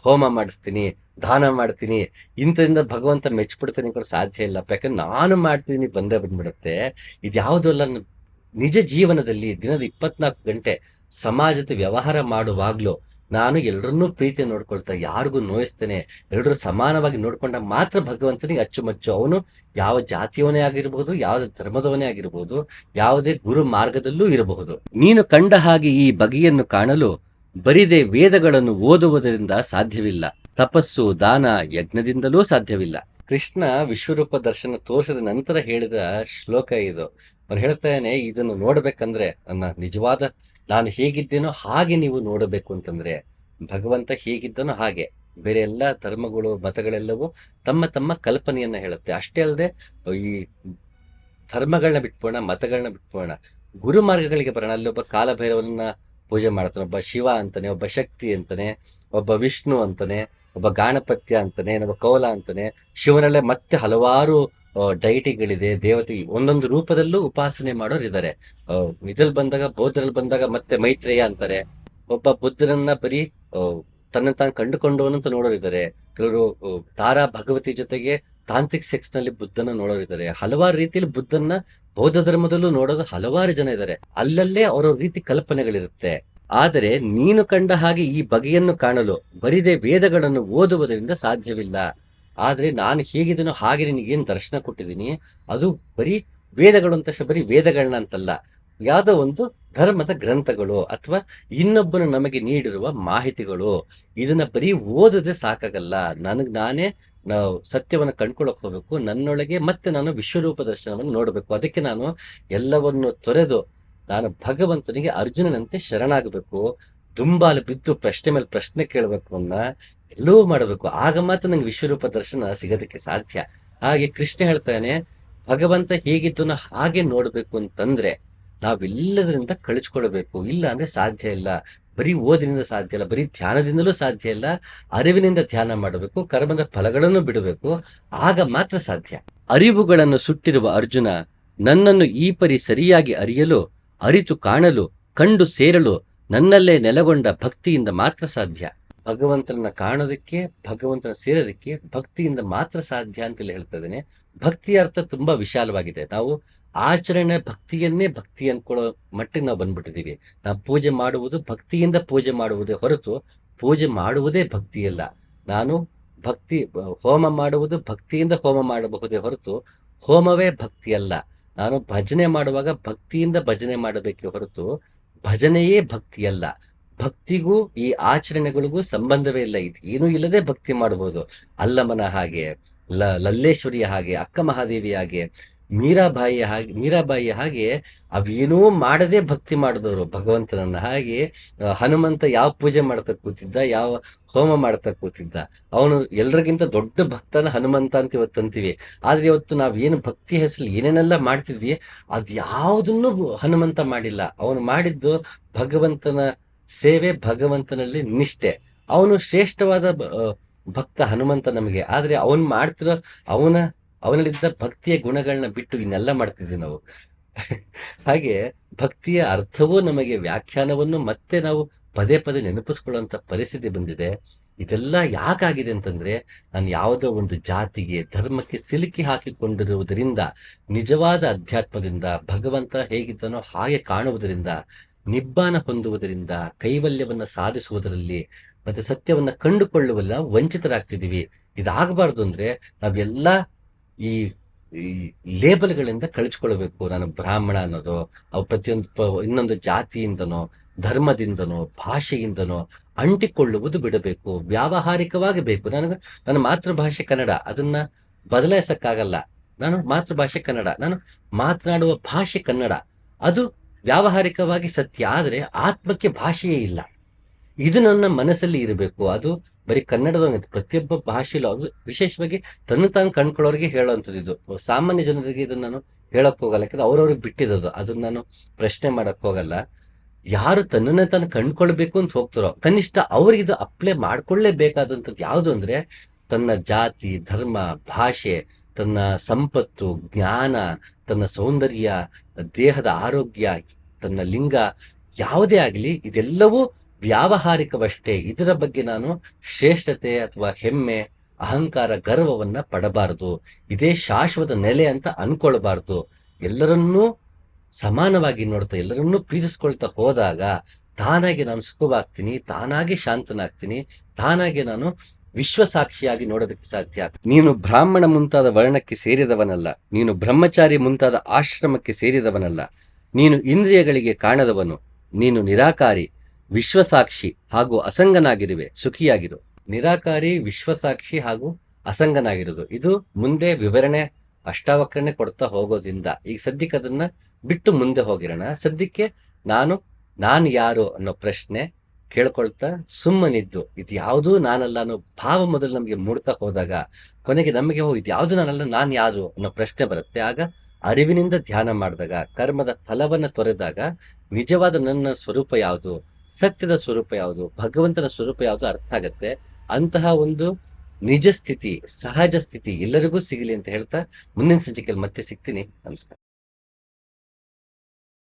ಹೋಮ ಮಾಡಿಸ್ತೀನಿ, ದಾನ ಮಾಡ್ತೀನಿ, ಇಂಥದಿಂದ ಭಗವಂತ ಮೆಚ್ಚಿಬಿಡ್ತಾನೆ ಕೂಡ ಸಾಧ್ಯ ಇಲ್ಲ. ಯಾಕಂದ್ರೆ ನಾನು ಮಾಡ್ತೀನಿ ಬಂದ್ಬಿಡುತ್ತೆ. ಇದ್ಯಾವುದಲ್ಲ ನಿಜ ಜೀವನದಲ್ಲಿ ದಿನದ 24 ಗಂಟೆ ಸಮಾಜದ ವ್ಯವಹಾರ ಮಾಡುವಾಗ್ಲೂ ನಾನು ಎಲ್ಲರನ್ನೂ ಪ್ರೀತಿ ನೋಡ್ಕೊಳ್ತಾ, ಯಾರಿಗೂ ನೋಯಿಸ್ತೇನೆ, ಎಲ್ಲರೂ ಸಮಾನವಾಗಿ ನೋಡ್ಕೊಂಡ ಮಾತ್ರ ಭಗವಂತನಿಗೆ ಅಚ್ಚುಮಚ್ಚು. ಅವನು ಯಾವ ಜಾತಿಯವನೇ ಆಗಿರಬಹುದು, ಯಾವುದೇ ಧರ್ಮದವನೇ ಆಗಿರಬಹುದು, ಯಾವುದೇ ಗುರು ಮಾರ್ಗದಲ್ಲೂ ಇರಬಹುದು. ನೀನು ಕಂಡ ಹಾಗೆ ಈ ಬಗೆಯನ್ನು ಕಾಣಲು ಬರಿದೇ ವೇದಗಳನ್ನು ಓದುವುದರಿಂದ ಸಾಧ್ಯವಿಲ್ಲ. ತಪಸ್ಸು, ದಾನ, ಯಜ್ಞದಿಂದಲೂ ಸಾಧ್ಯವಿಲ್ಲ. ಕೃಷ್ಣ ವಿಶ್ವರೂಪ ದರ್ಶನ ತೋರಿಸಿದ ನಂತರ ಹೇಳಿದ ಶ್ಲೋಕ ಇದು. ಅವನು ಹೇಳ್ತಾನೆ, ಇದನ್ನು ನೋಡ್ಬೇಕಂದ್ರೆ ನನ್ನ ನಿಜವಾದ ನಾನು ಹೇಗಿದ್ದೇನೋ ಹಾಗೆ ನೀವು ನೋಡಬೇಕು ಅಂತಂದ್ರೆ, ಭಗವಂತ ಹೇಗಿದ್ದನೋ ಹಾಗೆ. ಬೇರೆ ಎಲ್ಲ ಧರ್ಮಗಳು, ಮತಗಳೆಲ್ಲವೂ ತಮ್ಮ ತಮ್ಮ ಕಲ್ಪನೆಯನ್ನ ಹೇಳುತ್ತೆ. ಅಷ್ಟೇ ಅಲ್ಲದೆ ಈ ಧರ್ಮಗಳನ್ನ ಬಿಟ್ಬೋಣ, ಮತಗಳನ್ನ ಬಿಟ್ಬೋಣ, ಗುರು ಮಾರ್ಗಗಳಿಗೆ ಬರೋಣ. ಅಲ್ಲಿ ಒಬ್ಬ ಕಾಲಭೈರವನ್ನ ಪೂಜೆ ಮಾಡ್ತಾನೆ, ಒಬ್ಬ ಶಿವ ಅಂತಾನೆ, ಒಬ್ಬ ಶಕ್ತಿ ಅಂತಾನೆ, ಒಬ್ಬ ವಿಷ್ಣು ಅಂತಾನೆ, ಒಬ್ಬ ಗಾಣಪತ್ಯ ಅಂತಾನೆ, ಒಬ್ಬ ಕೌಲ ಅಂತಾನೆ. ಶಿವನಲ್ಲೇ ಮತ್ತೆ ಹಲವಾರು ಡೈಟಿಗಳಿದೆ, ದೇವತೆ ಒಂದೊಂದು ರೂಪದಲ್ಲೂ ಉಪಾಸನೆ ಮಾಡೋರು ಇದ್ದಾರೆ. ಇದ್ರಲ್ಲಿ ಬಂದಾಗ, ಬೌದ್ಧರಲ್ಲಿ ಬಂದಾಗ ಮತ್ತೆ ಮೈತ್ರೇಯ ಅಂತಾರೆ. ಒಬ್ಬ ಬುದ್ಧರನ್ನ ಬರೀ ತನ್ನ ತಾನು ಕಂಡುಕೊಂಡವನಂತ ನೋಡೋರಿದ್ದಾರೆ. ಕೆಲವರು ತಾರಾ ಭಗವತಿ ಜೊತೆಗೆ ತಾಂತ್ರಿಕ್ ಸೆಕ್ಸ್ ನಲ್ಲಿ ಬುದ್ಧನ ನೋಡೋರಿದ್ದಾರೆ. ಹಲವಾರು ರೀತಿಯಲ್ಲಿ ಬುದ್ಧನ ಬೌದ್ಧ ಧರ್ಮದಲ್ಲೂ ನೋಡೋದು ಹಲವಾರು ಜನ ಇದ್ದಾರೆ. ಅಲ್ಲಲ್ಲೇ ಅವರ ರೀತಿ ಕಲ್ಪನೆಗಳಿರುತ್ತೆ. ಆದರೆ ನೀನು ಕಂಡ ಹಾಗೆ ಈ ಬಗೆಯನ್ನು ಕಾಣಲು ಬರಿದೇ ವೇದಗಳನ್ನು ಓದುವುದರಿಂದ ಸಾಧ್ಯವಿಲ್ಲ. ಆದ್ರೆ ನಾನು ಹೇಗಿದ್ದೀನೋ ಹಾಗೆ ನಿನಗೇನು ದರ್ಶನ ಕೊಟ್ಟಿದ್ದೀನಿ, ಅದು ಬರೀ ವೇದಗಳು ಅಂತ ಬರೀ ವೇದಗಳನ್ನ ಅಂತಲ್ಲ, ಯಾವುದೋ ಒಂದು ಧರ್ಮದ ಗ್ರಂಥಗಳು ಅಥವಾ ಇನ್ನೊಬ್ಬನು ನಮಗೆ ನೀಡಿರುವ ಮಾಹಿತಿಗಳು. ಇದನ್ನ ಬರೀ ಓದದೆ ಸಾಕಾಗಲ್ಲ. ನಾನೇ ನಾವು ಸತ್ಯವನ್ನು ಕಂಡ್ಕೊಳಕ್ ಹೋಗ್ಬೇಕು, ನನ್ನೊಳಗೆ ಮತ್ತೆ ನಾನು ವಿಶ್ವರೂಪ ದರ್ಶನವನ್ನು ನೋಡಬೇಕು. ಅದಕ್ಕೆ ನಾನು ಎಲ್ಲವನ್ನು ತೊರೆದು ನಾನು ಭಗವಂತನಿಗೆ ಅರ್ಜುನನಂತೆ ಶರಣಾಗಬೇಕು, ದುಂಬಾಲು ಬಿದ್ದು ಪ್ರಶ್ನೆ ಮೇಲೆ ಪ್ರಶ್ನೆ ಕೇಳಬೇಕು, ಅನ್ನ ಎಲ್ಲವೂ ಮಾಡಬೇಕು. ಆಗ ಮಾತ್ರ ನಂಗೆ ವಿಶ್ವರೂಪ ದರ್ಶನ ಸಿಗೋದಕ್ಕೆ ಸಾಧ್ಯ. ಹಾಗೆ ಕೃಷ್ಣ ಹೇಳ್ತಾನೆ, ಭಗವಂತ ಹೇಗಿದ್ದನೋ ಹಾಗೆ ನೋಡ್ಬೇಕು ಅಂತಂದ್ರೆ ನಾವೆಲ್ಲದರಿಂದ ಕಳಿಸ್ಕೊಳ್ಬೇಕು. ಇಲ್ಲ ಅಂದ್ರೆ ಸಾಧ್ಯ ಇಲ್ಲ. ಬರೀ ಓದಿನಿಂದ ಸಾಧ್ಯ ಇಲ್ಲ, ಬರೀ ಧ್ಯಾನದಿಂದಲೂ ಸಾಧ್ಯ ಇಲ್ಲ. ಅರಿವಿನಿಂದ ಧ್ಯಾನ ಮಾಡಬೇಕು, ಕರ್ಮದ ಫಲಗಳನ್ನು ಬಿಡಬೇಕು, ಆಗ ಮಾತ್ರ ಸಾಧ್ಯ. ಅರಿವುಗಳನ್ನು ಸುಟ್ಟಿರುವ ಅರ್ಜುನ, ನನ್ನನ್ನು ಈ ಪರಿ ಸರಿಯಾಗಿ ಅರಿಯಲು, ಅರಿತು ಕಾಣಲು, ಕಂಡು ಸೇರಲು ನನ್ನಲ್ಲೇ ನೆಲೆಗೊಂಡ ಭಕ್ತಿಯಿಂದ ಮಾತ್ರ ಸಾಧ್ಯ. ಭಗವಂತನನ್ನ ಕಾಣೋದಕ್ಕೆ, ಭಗವಂತನ ಸೇರೋದಕ್ಕೆ ಭಕ್ತಿಯಿಂದ ಮಾತ್ರ ಸಾಧ್ಯ ಅಂತೇಳಿ ಹೇಳ್ತಾ ಇದ್ದೇನೆ. ಭಕ್ತಿಯ ಅರ್ಥ ತುಂಬಾ ವಿಶಾಲವಾಗಿದೆ. ನಾವು ಆಚರಣೆ ಭಕ್ತಿಯನ್ನೇ ಭಕ್ತಿ ಅನ್ಕೊಳ್ಳೋ ಮಟ್ಟಿಗೆ ನಾವು ಬಂದ್ಬಿಟ್ಟಿದೀವಿ. ನಾವು ಪೂಜೆ ಮಾಡುವುದು ಭಕ್ತಿಯಿಂದ ಪೂಜೆ ಮಾಡುವುದೇ ಹೊರತು ಪೂಜೆ ಮಾಡುವುದೇ ಭಕ್ತಿಯಲ್ಲ. ನಾನು ಹೋಮ ಮಾಡುವುದು ಭಕ್ತಿಯಿಂದ ಹೋಮ ಮಾಡಬಹುದೇ ಹೊರತು ಹೋಮವೇ ಭಕ್ತಿಯಲ್ಲ. ನಾನು ಭಜನೆ ಮಾಡುವಾಗ ಭಕ್ತಿಯಿಂದ ಭಜನೆ ಮಾಡಬೇಕೇ ಹೊರತು ಭಜನೆಯೇ ಭಕ್ತಿಯಲ್ಲ. ಭಕ್ತಿಗೂ ಈ ಆಚರಣೆಗಳಿಗೂ ಸಂಬಂಧವೇ ಇಲ್ಲ. ಇದು ಏನೂ ಇಲ್ಲದೆ ಭಕ್ತಿ ಮಾಡಬಹುದು. ಅಲ್ಲಮನ ಹಾಗೆ, ಲಲ್ಲೇಶ್ವರಿಯ ಹಾಗೆ, ಅಕ್ಕ ಮಹಾದೇವಿಯ ಹಾಗೆ, ಮೀರಾಬಾಯಿಯ ಹಾಗೆ ಅವೇನೂ ಮಾಡದೆ ಭಕ್ತಿ ಮಾಡಿದವರು ಭಗವಂತನನ್ನ. ಹಾಗೆ ಹನುಮಂತ ಯಾವ ಪೂಜೆ ಮಾಡ್ತಾ ಕೂತಿದ್ದ, ಯಾವ ಹೋಮ ಮಾಡ್ತಾ ಕೂತಿದ್ದ, ಅವನು ಎಲ್ರಿಗಿಂತ ದೊಡ್ಡ ಭಕ್ತನ ಹನುಮಂತ ಅಂತ ಇವತ್ತು ಅಂತೀವಿ. ಆದ್ರೆ ಇವತ್ತು ನಾವೇನು ಭಕ್ತಿ ಹೆಸರು ಏನೇನೆಲ್ಲ ಮಾಡ್ತಿದ್ವಿ, ಅದ್ಯಾವುದನ್ನು ಹನುಮಂತ ಮಾಡಿಲ್ಲ. ಅವನು ಮಾಡಿದ್ದು ಭಗವಂತನ ಸೇವೆ, ಭಗವಂತನಲ್ಲಿ ನಿಷ್ಠೆ. ಅವನು ಶ್ರೇಷ್ಠವಾದ ಭಕ್ತ ಹನುಮಂತ ನಮಗೆ. ಆದ್ರೆ ಅವನ್ ಮಾಡ್ತಿರೋ ಅವನಲ್ಲಿದ್ದ ಭಕ್ತಿಯ ಗುಣಗಳನ್ನ ಬಿಟ್ಟು ಇನ್ನೆಲ್ಲ ಮಾಡ್ತಿದ್ವಿ ನಾವು. ಹಾಗೆ ಭಕ್ತಿಯ ಅರ್ಥವೂ ನಮಗೆ ವ್ಯಾಖ್ಯಾನವನ್ನು ಮತ್ತೆ ನಾವು ಪದೇ ಪದೇ ನೆನಪಿಸ್ಕೊಳ್ಳುವಂತ ಪರಿಸ್ಥಿತಿ ಬಂದಿದೆ. ಇದೆಲ್ಲ ಯಾಕಾಗಿದೆ ಅಂತಂದ್ರೆ, ನಾನು ಯಾವುದೋ ಒಂದು ಜಾತಿಗೆ ಧರ್ಮಕ್ಕೆ ಸಿಲುಕಿ ಹಾಕಿಕೊಂಡಿರುವುದರಿಂದ, ನಿಜವಾದ ಅಧ್ಯಾತ್ಮದಿಂದ ಭಗವಂತ ಹೇಗಿದ್ದನೋ ಹಾಗೆ ಕಾಣುವುದರಿಂದ, ನಿಬ್ಬಾನ ಹೊಂದುವುದರಿಂದ, ಕೈವಲ್ಯವನ್ನ ಸಾಧಿಸುವುದರಲ್ಲಿ ಮತ್ತೆ ಸತ್ಯವನ್ನ ಕಂಡುಕೊಳ್ಳುವಲ್ಲ ವಂಚಿತರಾಗ್ತಿದೀವಿ. ಇದಾಗಬಾರ್ದು ಅಂದ್ರೆ ನಾವೆಲ್ಲ ಈ ಈ ಲೇಬಲ್ಗಳಿಂದ ಕಳಚಿಕೊಳ್ಬೇಕು. ನಾನು ಬ್ರಾಹ್ಮಣ ಅನ್ನೋದು, ಅವು ಪ್ರತಿಯೊಂದು ಇನ್ನೊಂದು ಜಾತಿಯಿಂದನೋ ಧರ್ಮದಿಂದನೋ ಭಾಷೆಯಿಂದನೋ ಅಂಟಿಕೊಳ್ಳುವುದು ಬಿಡಬೇಕು. ವ್ಯಾವಹಾರಿಕವಾಗಿ ಬೇಕು. ನನ್ನ ಮಾತೃಭಾಷೆ ಕನ್ನಡ, ಅದನ್ನ ಬದಲಾಯಿಸಕ್ಕಾಗಲ್ಲ. ನಾನು ಮಾತೃಭಾಷೆ ಕನ್ನಡ, ನಾನು ಮಾತನಾಡುವ ಭಾಷೆ ಕನ್ನಡ, ಅದು ವ್ಯಾವಹಾರಿಕವಾಗಿ ಸತ್ಯ. ಆದರೆ ಆತ್ಮಕ್ಕೆ ಭಾಷೆಯೇ ಇಲ್ಲ. ಇದು ನನ್ನ ಮನಸ್ಸಲ್ಲಿ ಇರಬೇಕು. ಅದು ಬರೀ ಕನ್ನಡದ ಪ್ರತಿಯೊಬ್ಬ ಭಾಷೆಯಲ್ಲೂ, ಅದು ವಿಶೇಷವಾಗಿ ತನ್ನ ತಾನು ಕಂಡ್ಕೊಳ್ಳೋರಿಗೆ ಹೇಳುವಂಥದ್ದು. ಇದು ಸಾಮಾನ್ಯ ಜನರಿಗೆ ಇದನ್ನ ನಾನು ಹೇಳಕ್ ಹೋಗಲ್ಲ, ಯಾಕಂದ್ರೆ ಅವ್ರವ್ರಿಗೆ ಬಿಟ್ಟಿರೋದು. ಅದನ್ನ ನಾನು ಪ್ರಶ್ನೆ ಮಾಡಕ್ ಹೋಗಲ್ಲ. ಯಾರು ತನ್ನನ್ನೇ ತಾನು ಕಂಡ್ಕೊಳ್ಬೇಕು ಅಂತ ಹೋಗ್ತಾರೋ, ಕನಿಷ್ಠ ಅವ್ರಿಗೆ ಇದು ಅಪ್ಲೈ ಮಾಡ್ಕೊಳ್ಳೇಬೇಕಾದಂಥದ್ದು ಯಾವುದು ಅಂದ್ರೆ, ತನ್ನ ಜಾತಿ, ಧರ್ಮ, ಭಾಷೆ, ತನ್ನ ಸಂಪತ್ತು, ಜ್ಞಾನ, ತನ್ನ ಸೌಂದರ್ಯ, ದೇಹದ ಆರೋಗ್ಯ, ತನ್ನ ಲಿಂಗ, ಯಾವುದೇ ಆಗಲಿ ಇದೆಲ್ಲವೂ ವ್ಯಾವಹಾರಿಕವಷ್ಟೇ. ಇದರ ಬಗ್ಗೆ ನಾನು ಶ್ರೇಷ್ಠತೆ ಅಥವಾ ಹೆಮ್ಮೆ, ಅಹಂಕಾರ, ಗರ್ವವನ್ನ ಪಡಬಾರದು. ಇದೇ ಶಾಶ್ವತ ನೆಲೆ ಅಂತ ಅನ್ಕೊಳ್ಬಾರ್ದು. ಎಲ್ಲರನ್ನೂ ಸಮಾನವಾಗಿ ನೋಡ್ತಾ, ಎಲ್ಲರನ್ನೂ ಪ್ರೀತಿಸ್ಕೊಳ್ತಾ ಹೋದಾಗ ತಾನಾಗಿ ನಾನು ಸುಖವಾಗ್ತೀನಿ, ತಾನಾಗಿ ಶಾಂತನಾಗ್ತೀನಿ, ತಾನಾಗಿ ನಾನು ವಿಶ್ವಸಾಕ್ಷಿಯಾಗಿ ನೋಡೋದಕ್ಕೆ ಸಾಧ್ಯ. ನೀನು ಬ್ರಾಹ್ಮಣ ಮುಂತಾದ ವರ್ಣಕ್ಕೆ ಸೇರಿದವನಲ್ಲ, ನೀನು ಬ್ರಹ್ಮಚಾರಿ ಮುಂತಾದ ಆಶ್ರಮಕ್ಕೆ ಸೇರಿದವನಲ್ಲ, ನೀನು ಇಂದ್ರಿಯಗಳಿಗೆ ಕಾಣದವನು, ನೀನು ನಿರಾಕಾರಿ, ವಿಶ್ವಸಾಕ್ಷಿ ಹಾಗೂ ಅಸಂಗನಾಗಿರುವೆ, ಸುಖಿಯಾಗಿರು. ನಿರಾಕಾರಿ, ವಿಶ್ವಸಾಕ್ಷಿ ಹಾಗೂ ಅಸಂಗನಾಗಿರುವುದು, ಇದು ಮುಂದೆ ವಿವರಣೆ ಅಷ್ಟಾವಕ್ರನೇ ಕೊಡ್ತಾ ಹೋಗೋದ್ರಿಂದ ಈಗ ಸದ್ಯಕ್ಕೆ ಅದನ್ನ ಬಿಟ್ಟು ಮುಂದೆ ಹೋಗಿರೋಣ. ಸದ್ಯಕ್ಕೆ ನಾನು ಯಾರು ಅನ್ನೋ ಪ್ರಶ್ನೆ ಕೇಳ್ಕೊಳ್ತಾ ಸುಮ್ಮನಿದ್ದು, ಇದು ಯಾವುದೂ ನಾನಲ್ಲ ಅನ್ನೋ ಭಾವ ಮೊದಲು ನಮಗೆ ಮೂಡ್ತಾ ಹೋದಾಗ, ಕೊನೆಗೆ ನಮಗೆ ಇದು ಯಾವುದು ನಾನಲ್ಲ, ನಾನು ಯಾರು ಅನ್ನೋ ಪ್ರಶ್ನೆ ಬರುತ್ತೆ. ಆಗ ಅರಿವಿನಿಂದ ಧ್ಯಾನ ಮಾಡಿದಾಗ, ಕರ್ಮದ ಫಲವನ್ನ ತೊರೆದಾಗ, ನಿಜವಾದ ನನ್ನ ಸ್ವರೂಪ ಯಾವುದು, ಸತ್ಯದ ಸ್ವರೂಪ ಯಾವುದು, ಭಗವಂತನ ಸ್ವರೂಪ ಯಾವುದು ಅರ್ಥ ಆಗತ್ತೆ. ಅಂತಹ ಒಂದು ನಿಜ ಸ್ಥಿತಿ, ಸಹಜ ಸ್ಥಿತಿ ಎಲ್ಲರಿಗೂ ಸಿಗಲಿ ಅಂತ ಹೇಳ್ತಾ ಮುಂದಿನ ಸಂಚಿಕೆಯಲ್ಲಿ ಮತ್ತೆ ಸಿಗ್ತೀನಿ. ನಮಸ್ಕಾರ.